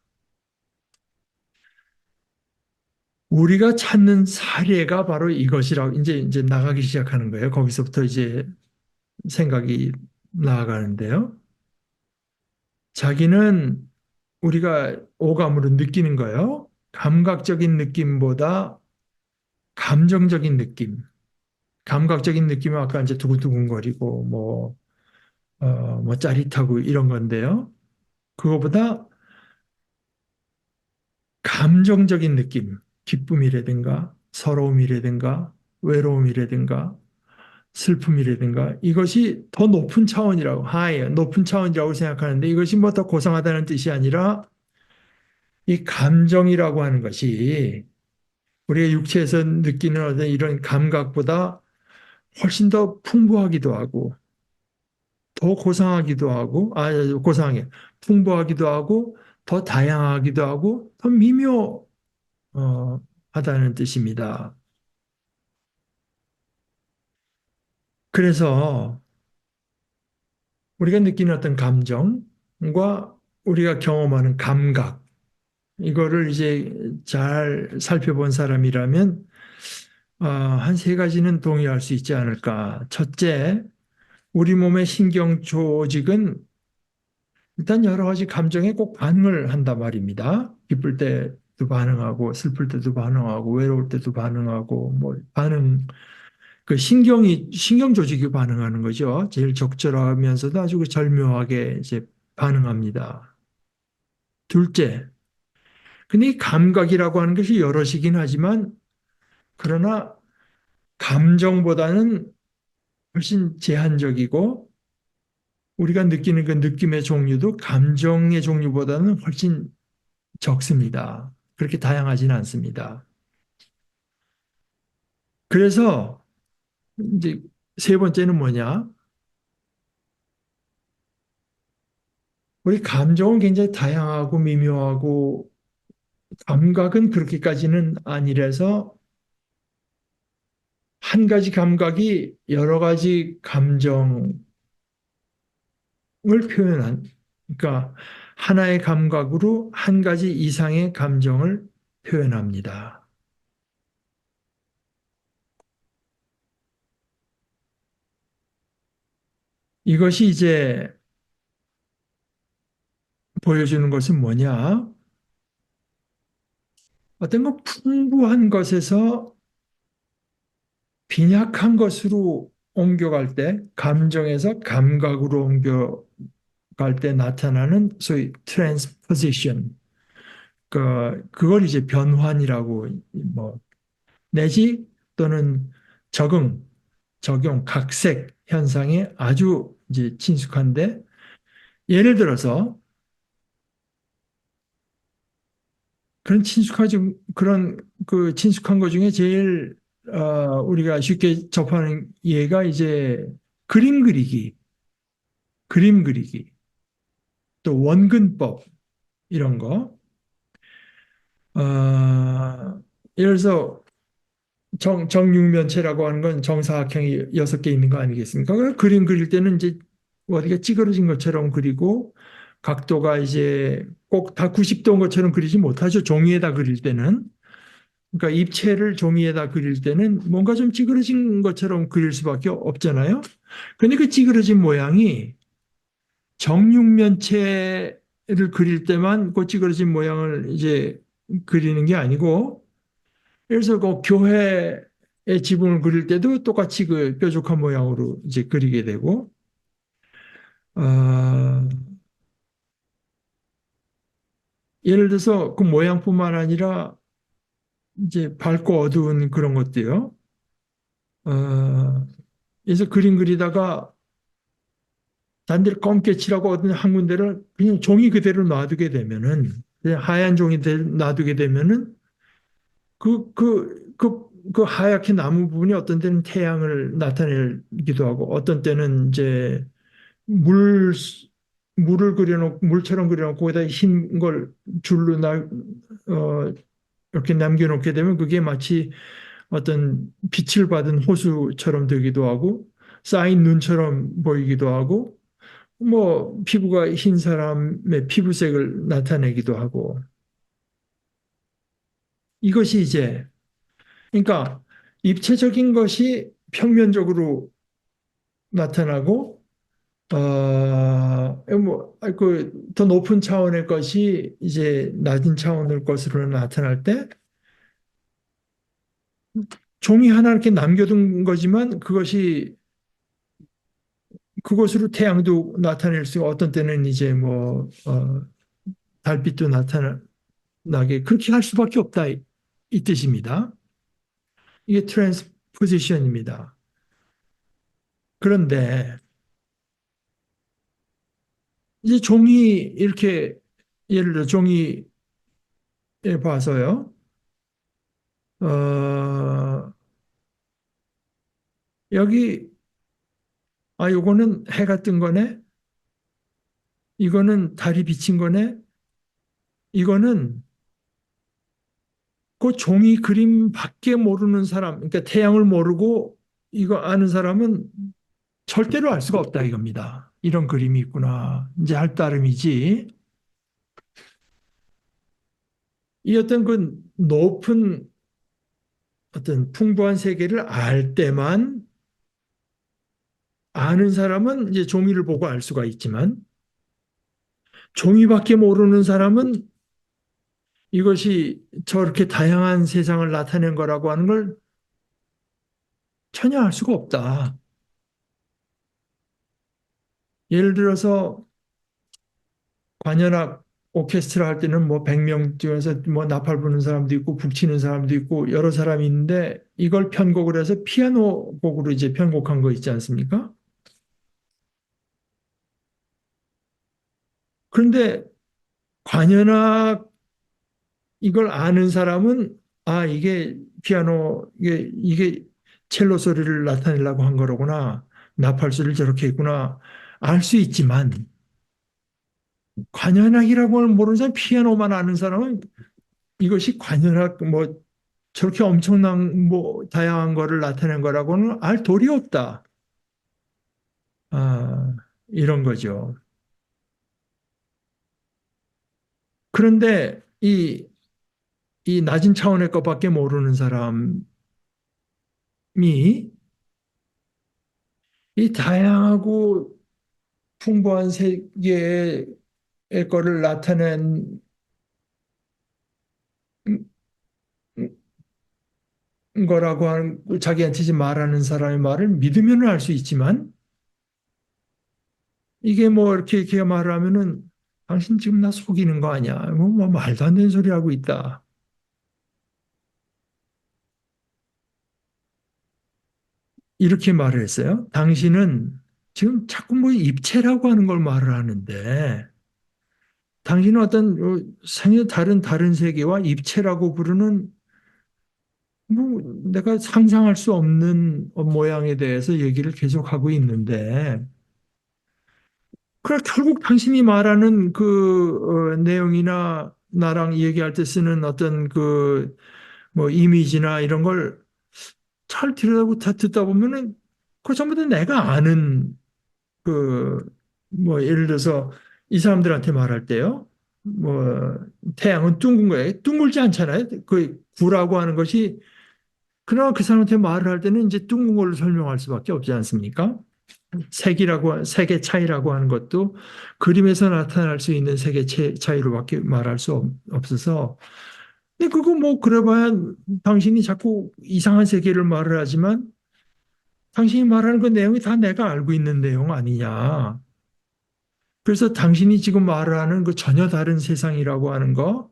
우리가 찾는 사례가 바로 이것이라고 이제 나가기 시작하는 거예요. 거기서부터 이제 생각이 나아가는데요. 자기는 우리가 오감으로 느끼는 거예요. 감각적인 느낌보다 감정적인 느낌. 감각적인 느낌은 아까 이제 두근두근거리고 뭐 짜릿하고 이런 건데요. 그거보다 감정적인 느낌, 기쁨이라든가 서러움이라든가 외로움이라든가 슬픔이라든가 이것이 더 높은 차원이라고, 높은 차원이라고 생각하는데 이것이 뭐 더 고상하다는 뜻이 아니라 이 감정이라고 하는 것이 우리가 육체에서 느끼는 어떤 이런 감각보다 훨씬 더 풍부하기도 하고 더 고상하기도 하고, 고상하게 풍부하기도 하고 더 다양하기도 하고 더 하다는 뜻입니다. 그래서 우리가 느끼는 어떤 감정과 우리가 경험하는 감각, 이거를 이제 잘 살펴본 사람이라면 한 세 가지는 동의할 수 있지 않을까. 첫째, 우리 몸의 신경 조직은 일단 여러 가지 감정에 꼭 반응을 한단 말입니다. 기쁠 때도 반응하고, 슬플 때도 반응하고, 외로울 때도 반응하고, 뭐, 그 신경 조직이 반응하는 거죠. 제일 적절하면서도 아주 그 절묘하게 이제 반응합니다. 둘째, 근데 이 감각이라고 하는 것이 여럿이긴 하지만, 그러나 감정보다는 훨씬 제한적이고, 우리가 느끼는 그 느낌의 종류도 감정의 종류보다는 훨씬 적습니다. 그렇게 다양하지는 않습니다. 그래서 이제 세 번째는 뭐냐? 우리 감정은 굉장히 다양하고 미묘하고 감각은 그렇게까지는 아니라서 한 가지 감각이 여러 가지 감정을 표현한, 그러니까 하나의 감각으로 한 가지 이상의 감정을 표현합니다. 이것이 이제 보여주는 것은 뭐냐? 어떤 것 풍부한 것에서 빈약한 것으로 옮겨갈 때, 감정에서 감각으로 옮겨갈 때 나타나는 소위 트랜스포지션, 그걸 이제 변환이라고 뭐 내지 또는 적응, 적용, 각색 현상에 아주 이제 친숙한데 예를 들어서 그런 그 친숙한 것 중에 제일 우리가 쉽게 접하는 예가 이제 그림 그리기, 그림 그리기, 또 원근법 이런 거. 예를 들어서 정육면체라고 하는 건 정사각형이 6개 있는 거 아니겠습니까? 그림 그릴 때는 이제 어디가 찌그러진 것처럼 그리고 각도가 이제 꼭 다 90도인 것처럼 그리지 못하죠. 종이에다 그릴 때는. 그러니까 입체를 종이에다 그릴 때는 뭔가 좀 찌그러진 것처럼 그릴 수밖에 없잖아요. 근데 그 찌그러진 모양이 정육면체를 그릴 때만 그 찌그러진 모양을 이제 그리는 게 아니고, 그래서 그 교회의 지붕을 그릴 때도 똑같이 그 뾰족한 모양으로 이제 그리게 되고, 어, 예를 들어서 그 모양뿐만 아니라 이제 밝고 어두운 그런 것도요. 그래서 그림 그리다가 단대를 검게 칠하고 어떤 한 군데를 그냥 종이 그대로 놔두게 되면은, 그냥 하얀 종이 놔두게 되면은 그 하얗게 남은 부분이 어떤 때는 태양을 나타내기도 하고 어떤 때는 이제 물, 물을 그려놓고, 물처럼 그려놓고 거기다 흰 걸 줄로 이렇게 남겨놓게 되면 그게 마치 어떤 빛을 받은 호수처럼 되기도 하고 쌓인 눈처럼 보이기도 하고 뭐 피부가 흰 사람의 피부색을 나타내기도 하고 이것이 이제 그러니까 입체적인 것이 평면적으로 나타나고 더 높은 차원의 것이 이제 낮은 차원의 것으로 나타날 때 종이 하나 이렇게 남겨둔 거지만 그것이 그것으로 태양도 나타낼 수 어떤 때는 이제 달빛도 나타나게 그렇게 할 수밖에 없다 이 뜻입니다. 이게 트랜스포지션입니다. 그런데 이제 종이 이렇게 예를 들어 종이에 봐서요. 어, 여기 요거는 해가 뜬 거네. 이거는 달이 비친 거네. 이거는 그 종이 그림밖에 모르는 사람, 그러니까 태양을 모르고 이거 아는 사람은 절대로 알 수가 없다 이겁니다. 이런 그림이 있구나. 이제 할 따름이지. 이 어떤 그 높은 어떤 풍부한 세계를 알 때만 아는 사람은 이제 종이를 보고 알 수가 있지만 종이밖에 모르는 사람은 이것이 저렇게 다양한 세상을 나타낸 거라고 하는 걸 전혀 알 수가 없다. 예를 들어서 관현악 오케스트라 할 때는 뭐 100명 중에서 뭐 나팔 부는 사람도 있고 북 치는 사람도 있고 여러 사람이 있는데 이걸 편곡을 해서 피아노 곡으로 이제 편곡한 거 있지 않습니까? 그런데 관현악 이걸 아는 사람은 아 이게 피아노 이게 첼로 소리를 나타내려고 한 거로구나. 나팔 소리를 저렇게 했구나. 알 수 있지만 관현악이라고 하는 모르는 사람 피아노만 아는 사람은 이것이 관현악 뭐 저렇게 엄청난 뭐 다양한 거를 나타낸 거라고는 알 도리 없다. 아, 이런 거죠. 그런데 이 낮은 차원의 것밖에 모르는 사람이 이 다양하고 풍부한 세계의 거를 나타낸 거라고 하는 자기한테 이제 말하는 사람의 말을 믿으면 알 수 있지만 이게 뭐 이렇게 말을 하면은 당신 지금 나 속이는 거 아니야? 뭐 말도 안 되는 소리 하고 있다. 이렇게 말을 했어요. 당신은 지금 자꾸 뭐 입체라고 하는 걸 말을 하는데 당신은 어떤 생애 다른 세계와 입체라고 부르는 뭐 내가 상상할 수 없는 모양에 대해서 얘기를 계속하고 있는데 그래 결국 당신이 말하는 그 내용이나 나랑 얘기할 때 쓰는 어떤 그 뭐 이미지나 이런 걸 잘 들여다보고 다 듣다 보면은 그 전부 다 내가 아는 그 뭐 예를 들어서 이 사람들한테 말할 때요. 뭐 태양은 둥근 거예요. 둥글지 않잖아요. 그 구라고 하는 것이 그러나 그 사람한테 말을 할 때는 이제 둥근 걸로 설명할 수밖에 없지 않습니까? 색의 차이라고 하는 것도 그림에서 나타날 수 있는 색의 차이로밖에 말할 수 없어서 근데 그거 뭐 그래봐야 당신이 자꾸 이상한 세계를 말을 하지만 당신이 말하는 그 내용이 다 내가 알고 있는 내용 아니냐. 그래서 당신이 지금 말을 하는 그 전혀 다른 세상이라고 하는 거,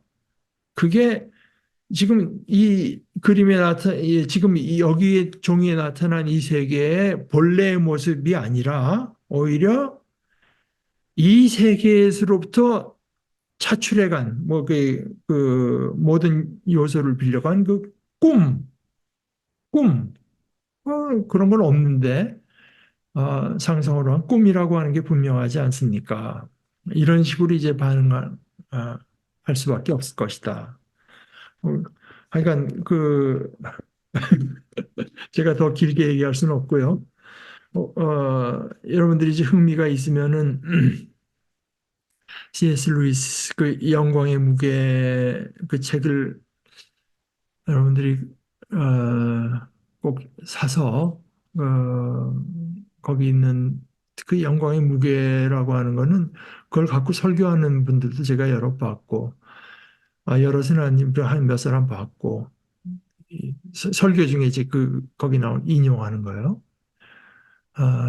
그게 지금 이 그림에 지금 여기 종이에 나타난 이 세계의 본래의 모습이 아니라 오히려 이 세계에서부터 차출해간, 뭐, 모든 요소를 빌려간 그 꿈, 꿈, 그런 건 없는데, 상상으로 한 꿈이라고 하는 게 분명하지 않습니까? 이런 식으로 이제 반응을 할 수밖에 없을 것이다. 하여간 제가 더 길게 얘기할 수는 없고요. 여러분들이 이제 흥미가 있으면은 C.S. 루이스 그 영광의 무게 그 책을 여러분들이 꼭 사서 거기 있는 그 영광의 무게라고 하는 거는 그걸 갖고 설교하는 분들도 제가 여러 봤고 여러 선생님도 한 몇 사람 봤고 설교 중에 이제 거기 나온 인용하는 거예요.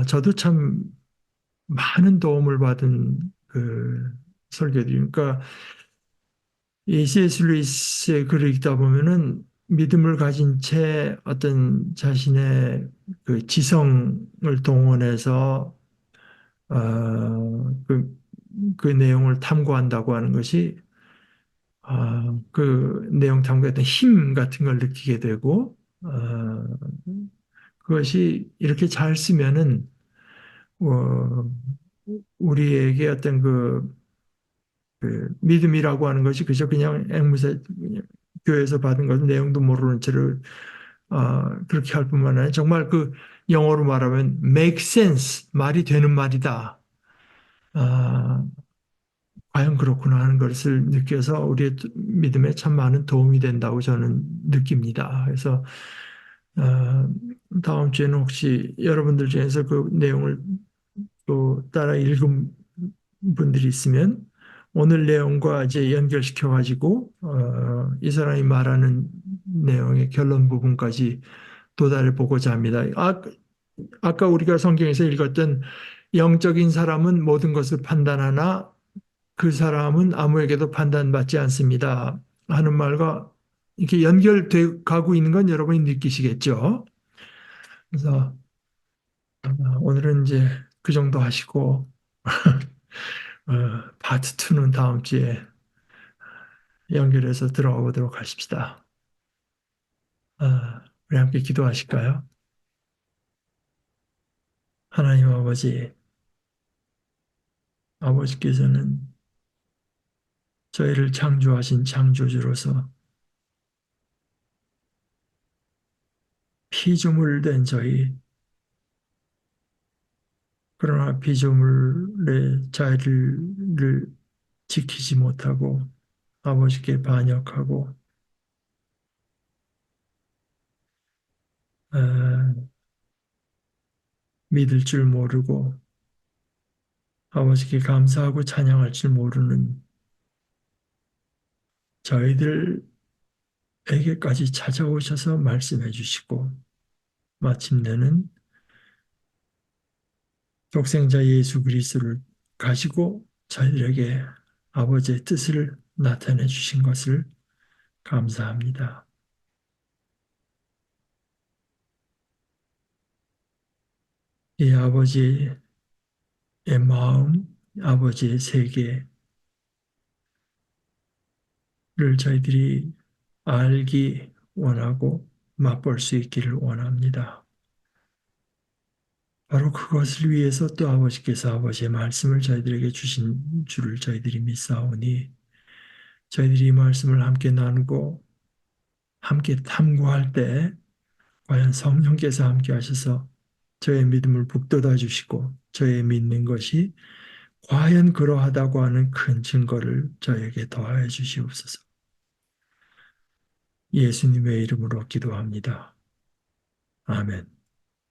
저도 참 많은 도움을 받은 그 설교들이 그러니까 이 C.S. 루이스의 글을 읽다 보면은 믿음을 가진 채 어떤 자신의 그 지성을 동원해서 그 내용을 탐구한다고 하는 것이 그 내용 탐구에 어떤 힘 같은 걸 느끼게 되고 그것이 이렇게 잘 쓰면은 어, 우리에게 어떤 그 믿음이라고 하는 것이 그저 그냥 앵무새 그냥 교회에서 받은 것은 내용도 모르는 채로 그렇게 할 뿐만 아니라 정말 그 영어로 말하면 make sense, 말이 되는 말이다. 아, 과연 그렇구나 하는 것을 느껴서 우리의 믿음에 참 많은 도움이 된다고 저는 느낍니다. 그래서 어, 다음 주에는 혹시 여러분들 중에서 그 내용을 또 따라 읽은 분들이 있으면 오늘 내용과 이제 연결시켜 가지고 이 사람이 말하는 내용의 결론 부분까지 도달해 보고자 합니다. 아까 우리가 성경에서 읽었던 영적인 사람은 모든 것을 판단하나 그 사람은 아무에게도 판단받지 않습니다 하는 말과 이렇게 연결돼 가고 있는 건 여러분이 느끼시겠죠? 그래서 오늘은 이제 그 정도 하시고 파트 2는 다음 주에 연결해서 들어가 보도록 하십시다. 우리 함께 기도하실까요? 하나님 아버지, 아버지께서는 저희를 창조하신 창조주로서 피조물된 저희, 그러나 피조물의 자리를 지키지 못하고 아버지께 반역하고 어, 믿을 줄 모르고 아버지께 감사하고 찬양할 줄 모르는 저희들에게까지 찾아오셔서 말씀해 주시고 마침내는 독생자 예수 그리스도를 가지고 저희들에게 아버지의 뜻을 나타내 주신 것을 감사합니다. 이 아버지의 마음, 아버지의 세계를 저희들이 알기 원하고 맛볼 수 있기를 원합니다. 바로 그것을 위해서 또 아버지께서 아버지의 말씀을 저희들에게 주신 줄을 저희들이 믿사오니 저희들이 이 말씀을 함께 나누고 함께 탐구할 때 과연 성령께서 함께 하셔서 저의 믿음을 북돋아 주시고 저의 믿는 것이 과연 그러하다고 하는 큰 증거를 저에게 더하여 주시옵소서. 예수님의 이름으로 기도합니다. 아멘.